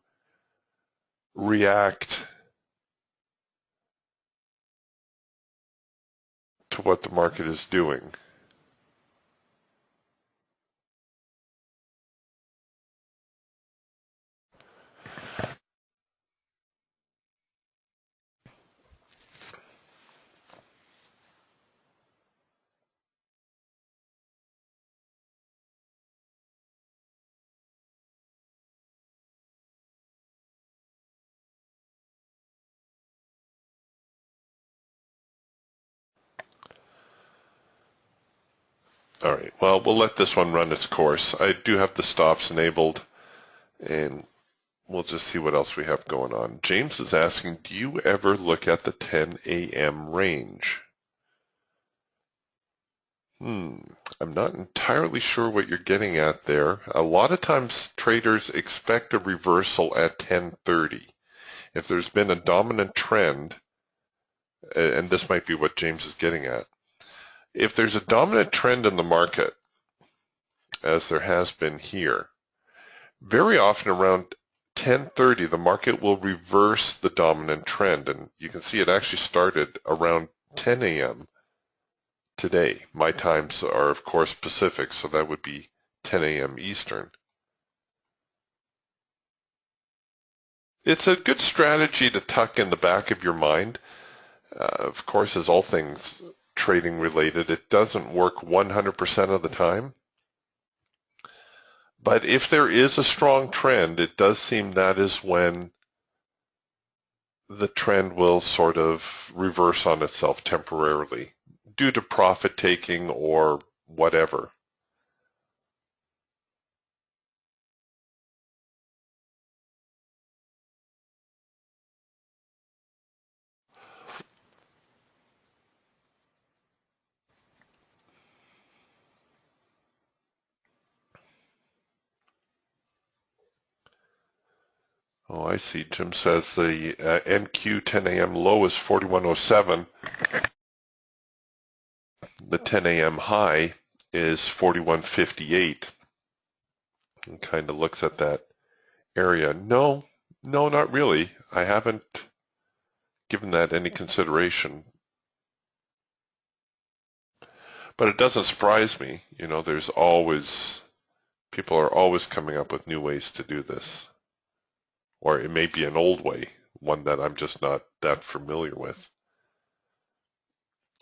react to what the market is doing. All right, well, we'll let this one run its course. I do have the stops enabled, and we'll just see what else we have going on. James is asking, do you ever look at the 10 a.m. range? I'm not entirely sure what you're getting at there. A lot of times traders expect a reversal at 10:30. If there's been a dominant trend, and this might be what James is getting at, if there's a dominant trend in the market, as there has been here, very often around 10:30 the market will reverse the dominant trend, and you can see it actually started around 10 a.m. today. My times are of course Pacific, so that would be 10 a.m. Eastern. It's a good strategy to tuck in the back of your mind. Of course, as all things trading related, it doesn't work 100% of the time. But if there is a strong trend, it does seem that is when the trend will sort of reverse on itself temporarily due to profit taking or whatever. Oh, I see. Jim says the NQ 10 a.m. low is 4107. The 10 a.m. high is 4158. and kind of looks at that area. No, not really. I haven't given that any consideration. But it doesn't surprise me. You know, people are always coming up with new ways to do this. Or it may be an old way, one that I'm just not that familiar with.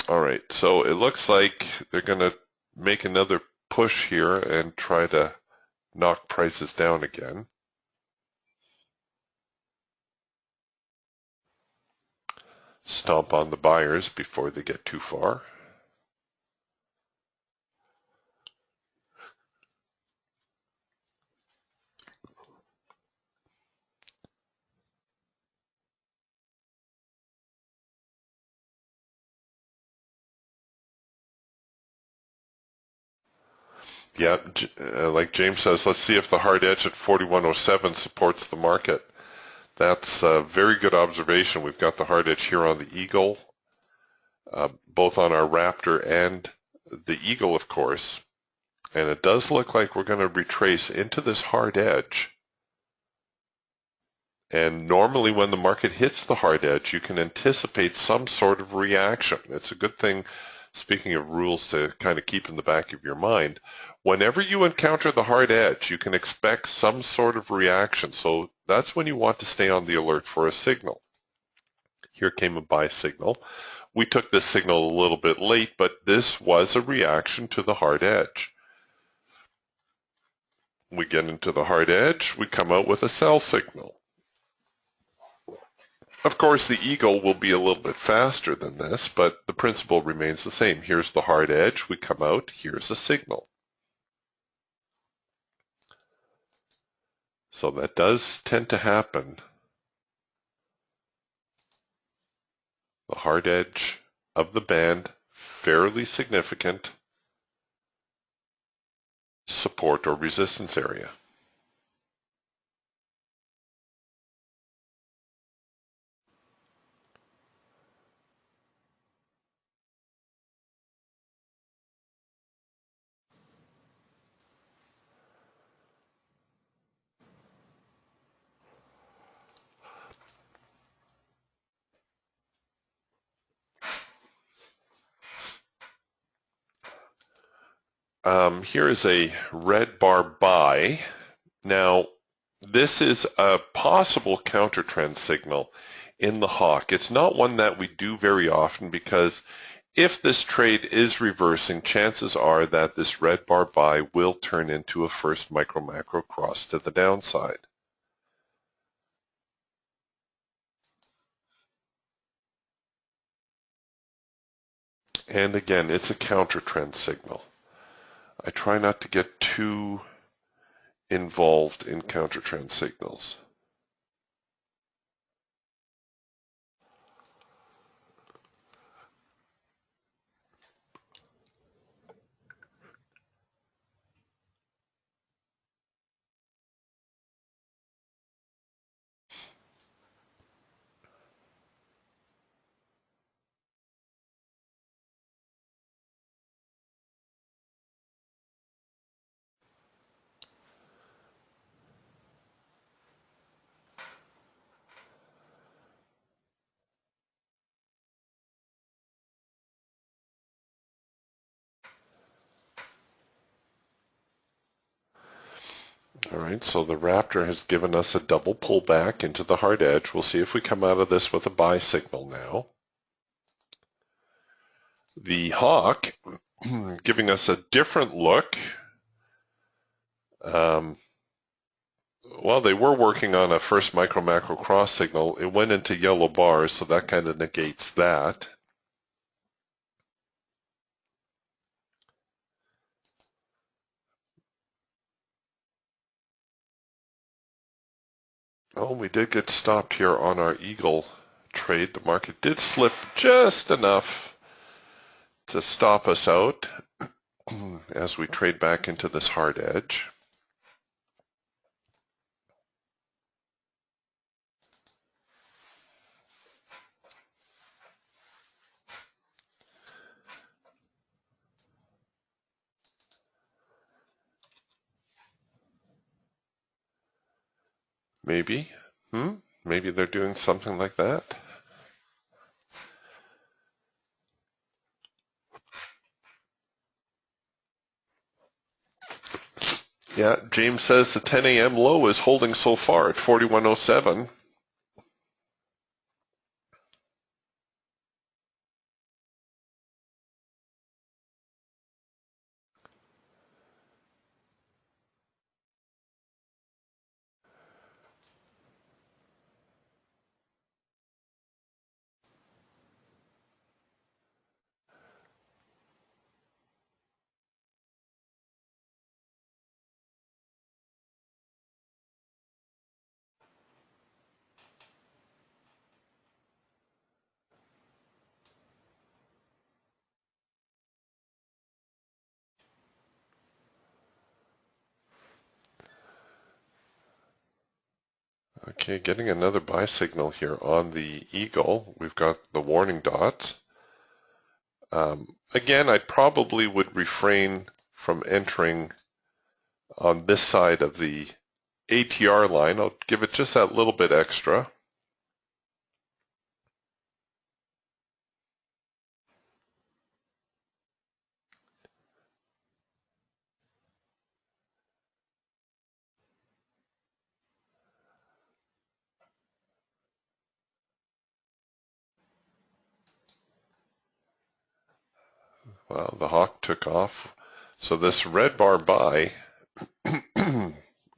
All right, so it looks like they're going to make another push here and try to knock prices down again. Stomp on the buyers before they get too far. Yeah, like James says, let's see if the hard edge at 4107 supports the market. That's a very good observation. We've got the hard edge here on the Eagle, both on our Raptor and the Eagle, of course. And it does look like we're going to retrace into this hard edge. And normally when the market hits the hard edge, you can anticipate some sort of reaction. It's a good thing, speaking of rules to kind of keep in the back of your mind. Whenever you encounter the hard edge, you can expect some sort of reaction. So that's when you want to stay on the alert for a signal. Here came a buy signal. We took this signal a little bit late, but this was a reaction to the hard edge. We get into the hard edge, we come out with a sell signal. Of course, the Eagle will be a little bit faster than this, but the principle remains the same. Here's the hard edge, we come out, here's a signal. So that does tend to happen. The hard edge of the band, fairly significant support or resistance area. Here is a red bar buy. Now, this is a possible counter trend signal in the hawk. It's not one that we do very often because if this trade is reversing, chances are that this red bar buy will turn into a first micro macro cross to the downside. And again, it's a counter trend signal. I try not to get too involved in counter trend signals. All right, so the Raptor has given us a double pullback into the hard edge. We'll see if we come out of this with a buy signal now. The Hawk giving us a different look. Well, they were working on a first micro macro cross signal. It went into yellow bars, so that kind of negates that. Oh, we did get stopped here on our Eagle trade. The market did slip just enough to stop us out as we trade back into this hard edge. Maybe. Maybe they're doing something like that. Yeah, James says the 10 a.m. low is holding so far at 41.07. Okay, getting another buy signal here on the Eagle. We've got the warning dots. Again, I probably would refrain from entering on this side of the ATR line. I'll give it just that little bit extra. Well, the hawk took off. So this red bar buy,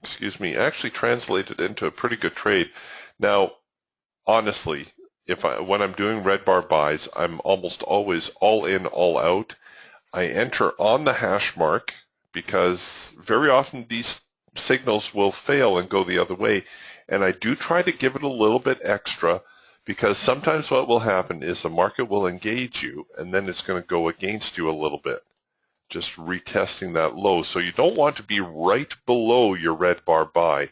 excuse me, actually translated into a pretty good trade. Now, honestly, when I'm doing red bar buys, I'm almost always all in, all out. I enter on the hash mark because very often these signals will fail and go the other way. And I do try to give it a little bit extra because sometimes what will happen is the market will engage you and then it's going to go against you a little bit, just retesting that low. So you don't want to be right below your red bar buy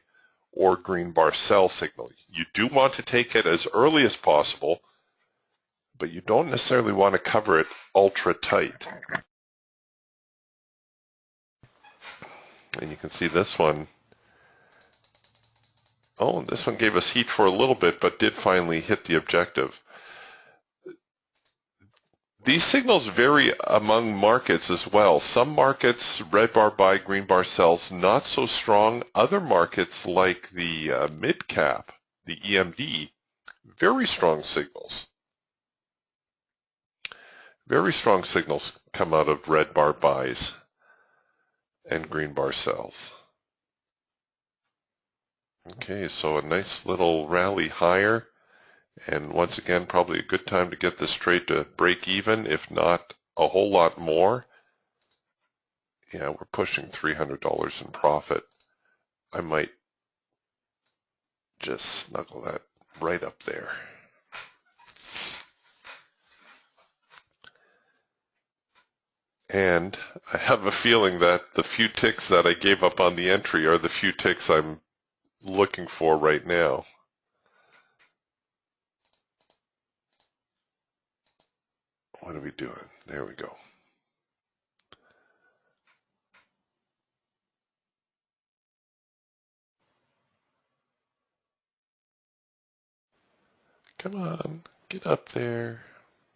or green bar sell signal. You do want to take it as early as possible, but you don't necessarily want to cover it ultra tight. And you can see this one. Oh, this one gave us heat for a little bit, but did finally hit the objective. These signals vary among markets as well. Some markets, red bar buy, green bar sells, not so strong. Other markets like the mid cap, the EMD, very strong signals. Very strong signals come out of red bar buys and green bar sells. Okay, so a nice little rally higher. And once again, probably a good time to get this trade to break even, if not a whole lot more. Yeah, we're pushing $300 in profit. I might just snuggle that right up there. And I have a feeling that the few ticks that I gave up on the entry are the few ticks I'm looking for right now. What are we doing? There we go. Come on, get up there.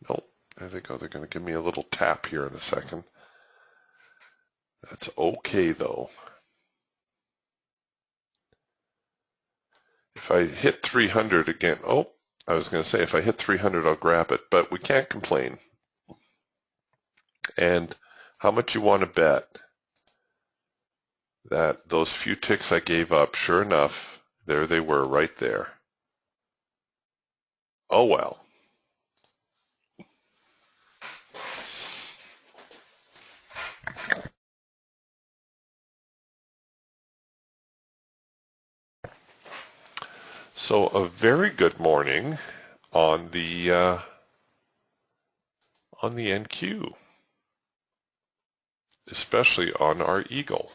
Nope, there they go. They're going to give me a little tap here in a second. That's okay, though. If I hit 300 again, I was going to say if I hit 300, I'll grab it, but we can't complain. And how much you want to bet that those few ticks I gave up, sure enough, there they were right there. Oh well. So a very good morning on the NQ, especially on our Eagle.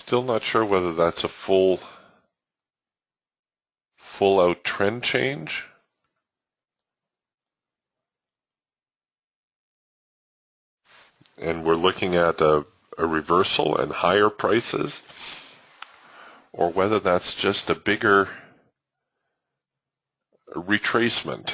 Still not sure whether that's a full out trend change. And we're looking at a reversal and higher prices, or whether that's just a bigger retracement.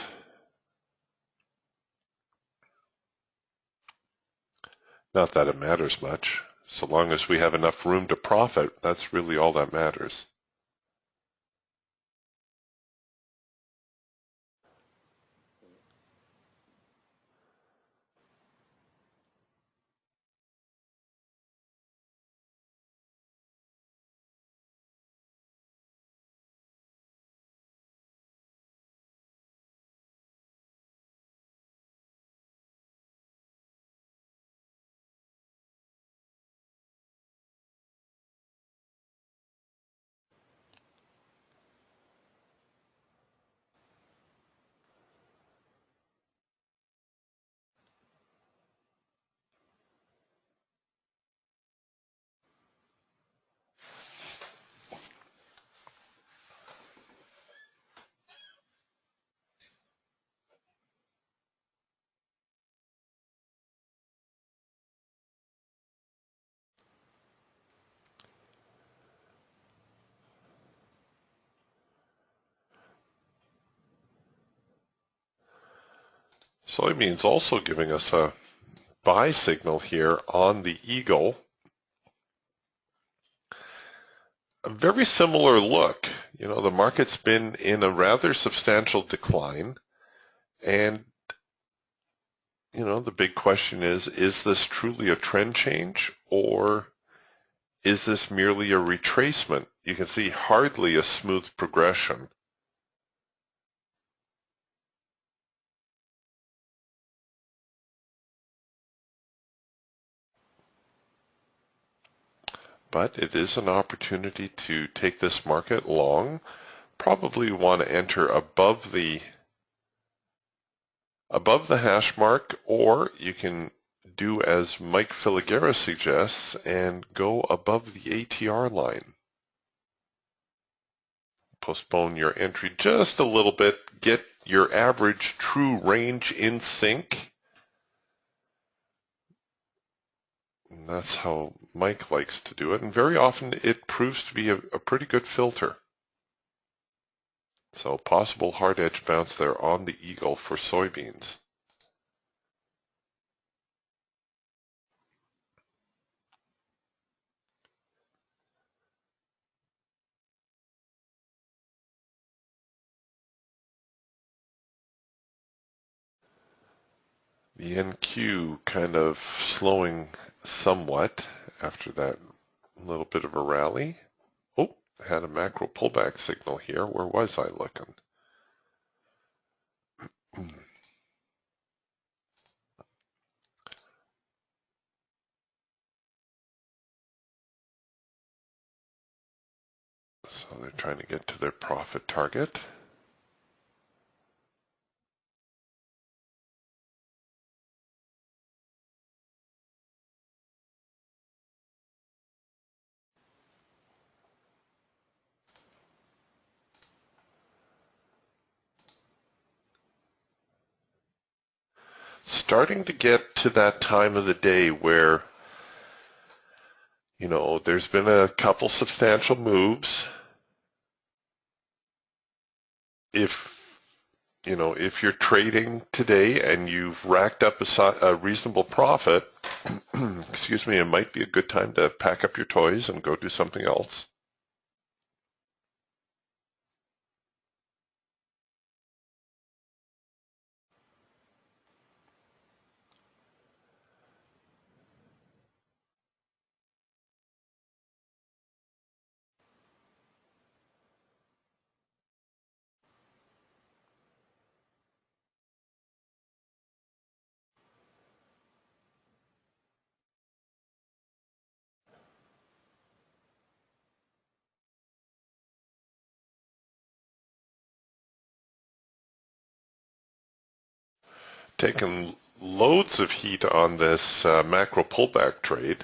Not that it matters much. So long as we have enough room to profit, that's really all that matters. Soybeans also giving us a buy signal here on the eagle. A very similar look. You know, the market's been in a rather substantial decline, and you know, the big question is this truly a trend change, or is this merely a retracement? You can see hardly a smooth progression. But it is an opportunity to take this market long. Probably want to enter above the hash mark, or you can do as Mike Filigera suggests and go above the ATR line. Postpone your entry just a little bit, get your average true range in sync. And that's how Mike likes to do it, and very often it proves to be a pretty good filter. So possible hard edge bounce there on the eagle for soybeans. The NQ kind of slowing somewhat after that little bit of a rally. Oh, had a macro pullback signal here. Where was I looking? So they're trying to get to their profit target. Starting to get to that time of the day where, you know, there's been a couple substantial moves. If you're trading today and you've racked up a reasonable profit, excuse me, it might be a good time to pack up your toys and go do something else. Taking loads of heat on this macro pullback trade.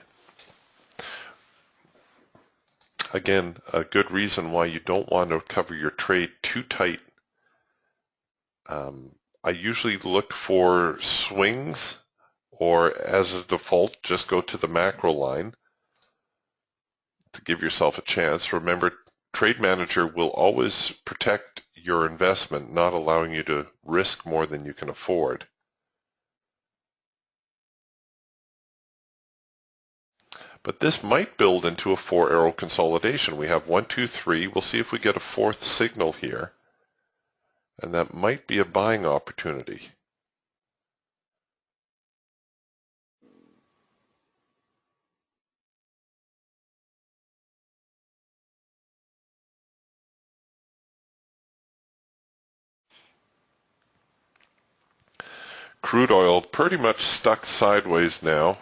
Again, a good reason why you don't want to cover your trade too tight. I usually look for swings, or as a default, just go to the macro line to give yourself a chance. Remember, Trade Manager will always protect your investment, not allowing you to risk more than you can afford. But this might build into a 4-arrow consolidation. We have 1, 2, 3. We'll see if we get a fourth signal here. And that might be a buying opportunity. Crude oil pretty much stuck sideways now.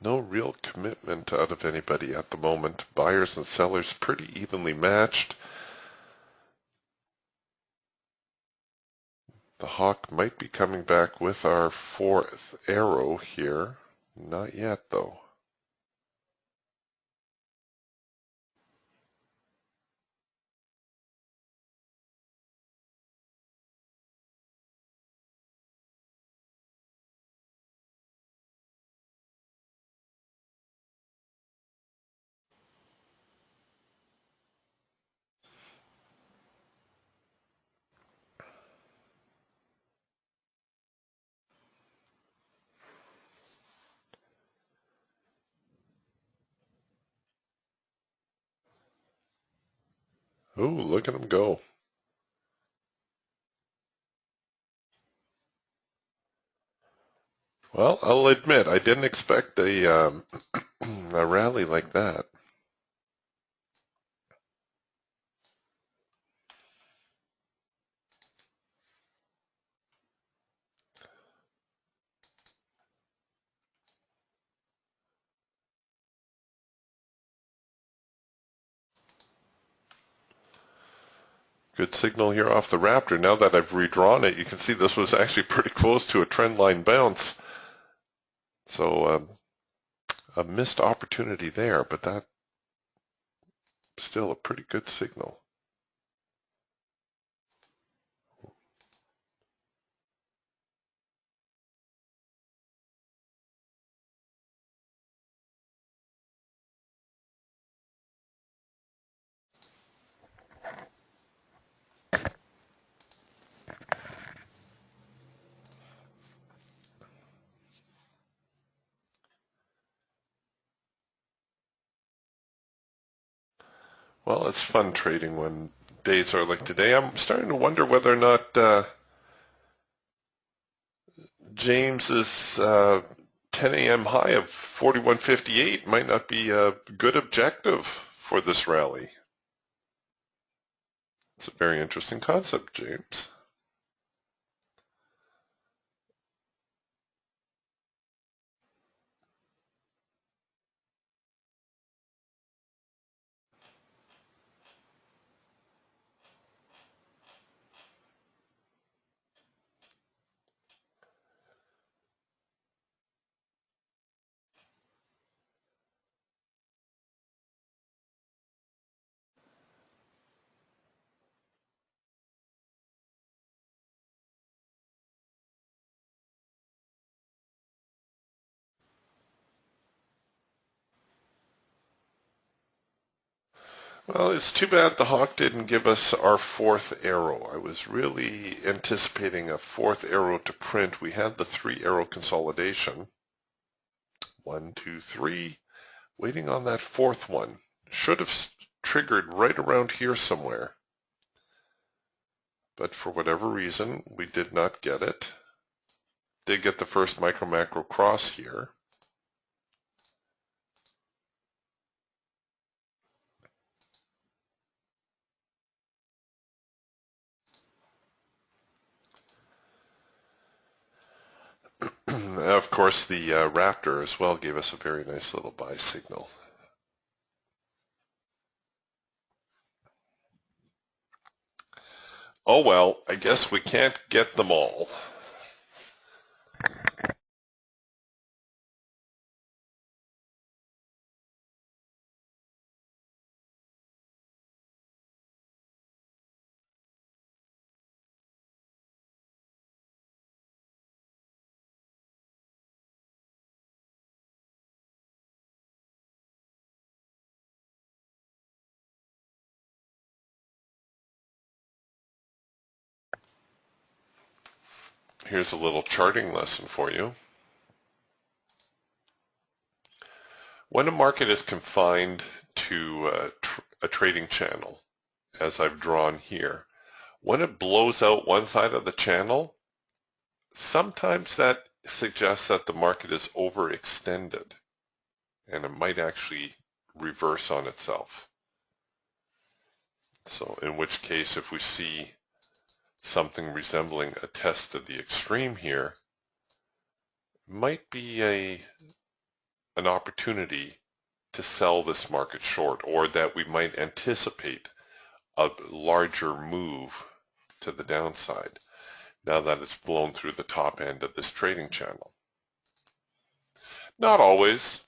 No real commitment out of anybody at the moment. Buyers and sellers pretty evenly matched. The hawk might be coming back with our fourth arrow here. Not yet, though. Ooh, look at them go. Well, I'll admit, I didn't expect a rally like that. Good signal here off the Raptor. Now that I've redrawn it, you can see this was actually pretty close to a trend line bounce. So a missed opportunity there, but that's still a pretty good signal. Well, it's fun trading when days are like today. I'm starting to wonder whether or not James's 10 a.m. high of 41.58 might not be a good objective for this rally. It's a very interesting concept, James. Well, it's too bad the hawk didn't give us our fourth arrow. I was really anticipating a fourth arrow to print. We had the 3-arrow consolidation. 1, 2, 3. Waiting on that fourth one. Should have triggered right around here somewhere. But for whatever reason, we did not get it. did get the first micro macro cross here. Of course, the Raptor as well gave us a very nice little buy signal. Oh well, I guess we can't get them all. Here's a little charting lesson for you. When a market is confined to a trading channel, as I've drawn here, when it blows out one side of the channel, sometimes that suggests that the market is overextended and it might actually reverse on itself. So in which case, if we see something resembling a test of the extreme here, might be an opportunity to sell this market short, or that we might anticipate a larger move to the downside now that it's blown through the top end of this trading channel. Not always.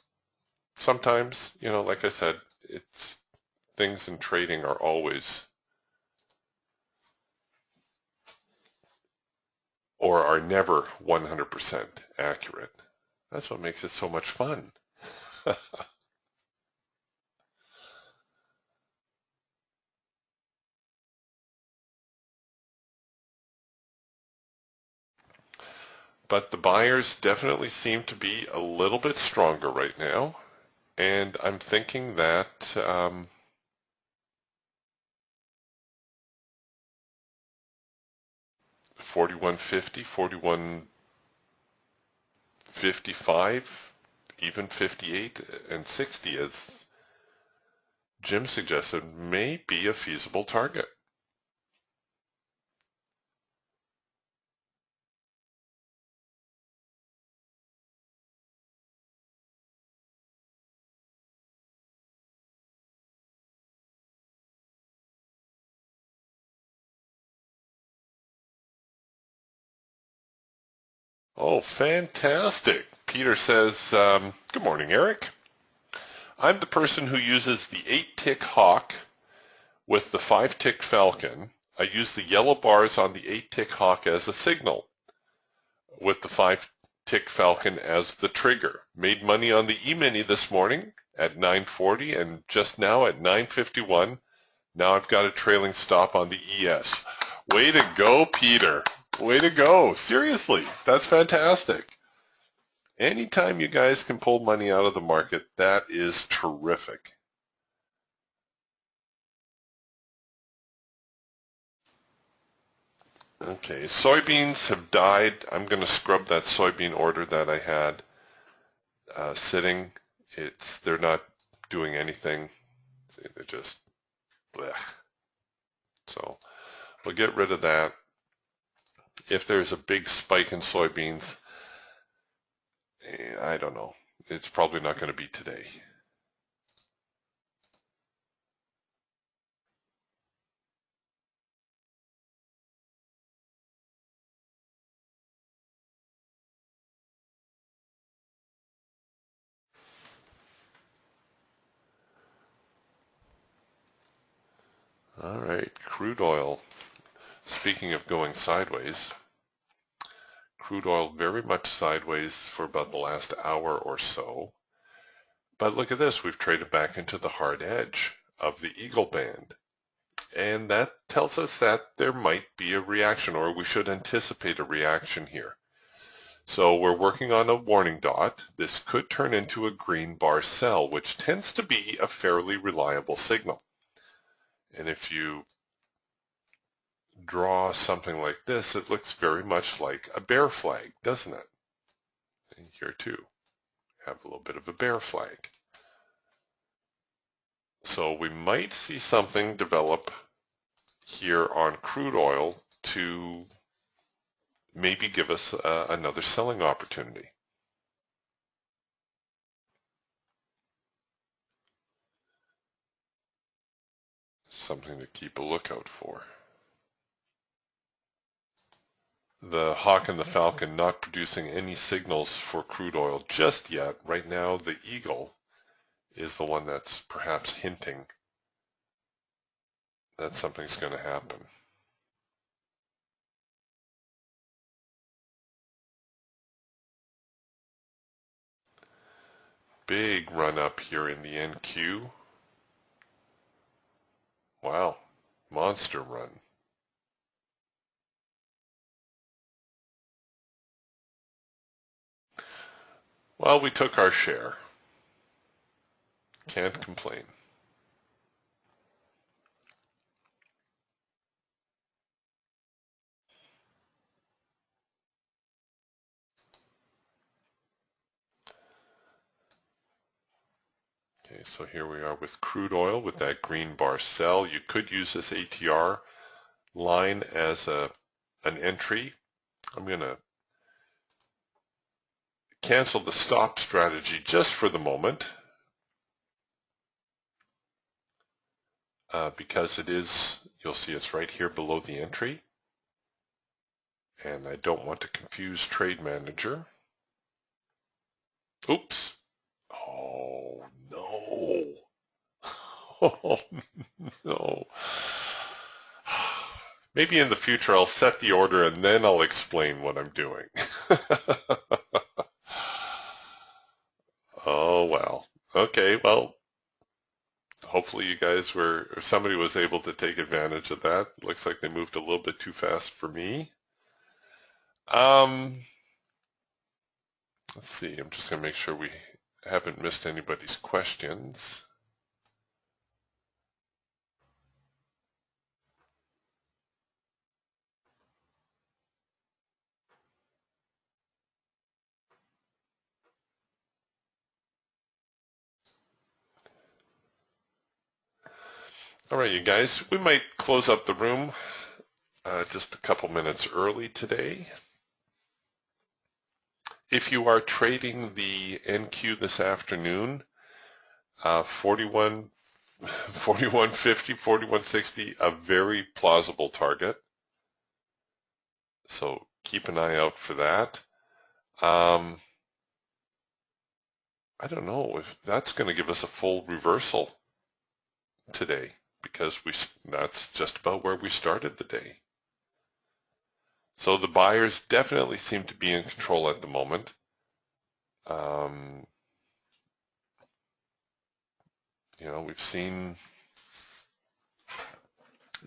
Sometimes, like I said, things in trading are always or are never 100% accurate. That's what makes it so much fun. But the buyers definitely seem to be a little bit stronger right now. And I'm thinking that 41.50, 41.55, even 58 and 60, as Jim suggested, may be a feasible target. Oh, fantastic. Peter says, good morning, Eric. I'm the person who uses the 8-tick Hawk with the 5-tick Falcon. I use the yellow bars on the 8-tick Hawk as a signal, with the 5-tick Falcon as the trigger. Made money on the E-mini this morning at 9:40 and just now at 9:51. Now I've got a trailing stop on the ES. Way to go, Peter. Way to go. Seriously, that's fantastic. Anytime you guys can pull money out of the market, that is terrific. Okay, soybeans have died. I'm going to scrub that soybean order that I had sitting. They're not doing anything. They're just blech. So we'll get rid of that. If there's a big spike in soybeans, I don't know. It's probably not going to be today. All right, crude oil. Speaking of going sideways, crude oil very much sideways for about the last hour or so. But look at this, we've traded back into the hard edge of the Eagle Band. And that tells us that there might be a reaction, or we should anticipate a reaction here. So we're working on a warning dot. This could turn into a green bar sell, which tends to be a fairly reliable signal. And if you draw something like this, it looks very much like a bear flag, doesn't it? And here too, have a little bit of a bear flag. So we might see something develop here on crude oil to maybe give us another selling opportunity. Something to keep a lookout for. The Hawk and the Falcon not producing any signals for crude oil just yet. Right now, the Eagle is the one that's perhaps hinting that something's going to happen. Big run up here in the NQ. Wow, monster run. Well, we took our share. Can't complain. Okay, so here we are with crude oil with that green bar sell. You could use this ATR line as an entry. I'm going to cancel the stop strategy just for the moment because it is, you'll see it's right here below the entry. And I don't want to confuse Trade Manager. Oops. Oh, no. Oh, no. Maybe in the future I'll set the order and then I'll explain what I'm doing. Oh, well. Okay, well, hopefully you guys were, or somebody was able to take advantage of that. Looks like they moved a little bit too fast for me. Let's see, I'm just going to make sure we haven't missed anybody's questions. All right, you guys, we might close up the room just a couple minutes early today. If you are trading the NQ this afternoon, 4150, 4160, a very plausible target. So keep an eye out for that. I don't know if that's going to give us a full reversal today because that's just about where we started the day. So the buyers definitely seem to be in control at the moment. You know, we've seen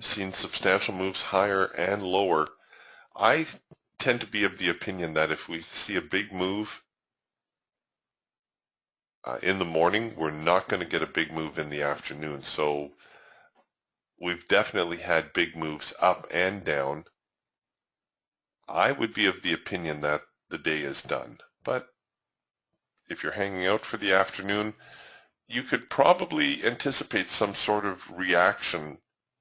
substantial moves higher and lower. I tend to be of the opinion that if we see a big move in the morning, we're not going to get a big move in the afternoon. So we've definitely had big moves up and down. I would be of the opinion that the day is done. But if you're hanging out for the afternoon, you could probably anticipate some sort of reaction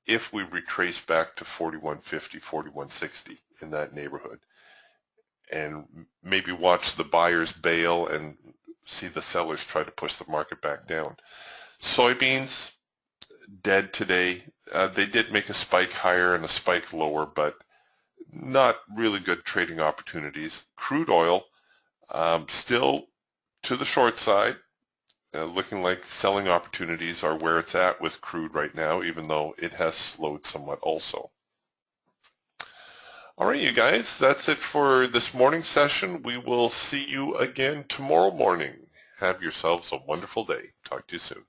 if we retrace back to 4150, 4160 in that neighborhood. And maybe watch the buyers bail and see the sellers try to push the market back down. Soybeans, dead today. They did make a spike higher and a spike lower, but not really good trading opportunities. Crude oil, still to the short side, looking like selling opportunities are where it's at with crude right now, even though it has slowed somewhat also. All right, you guys, that's it for this morning's session. We will see you again tomorrow morning. Have yourselves a wonderful day. Talk to you soon.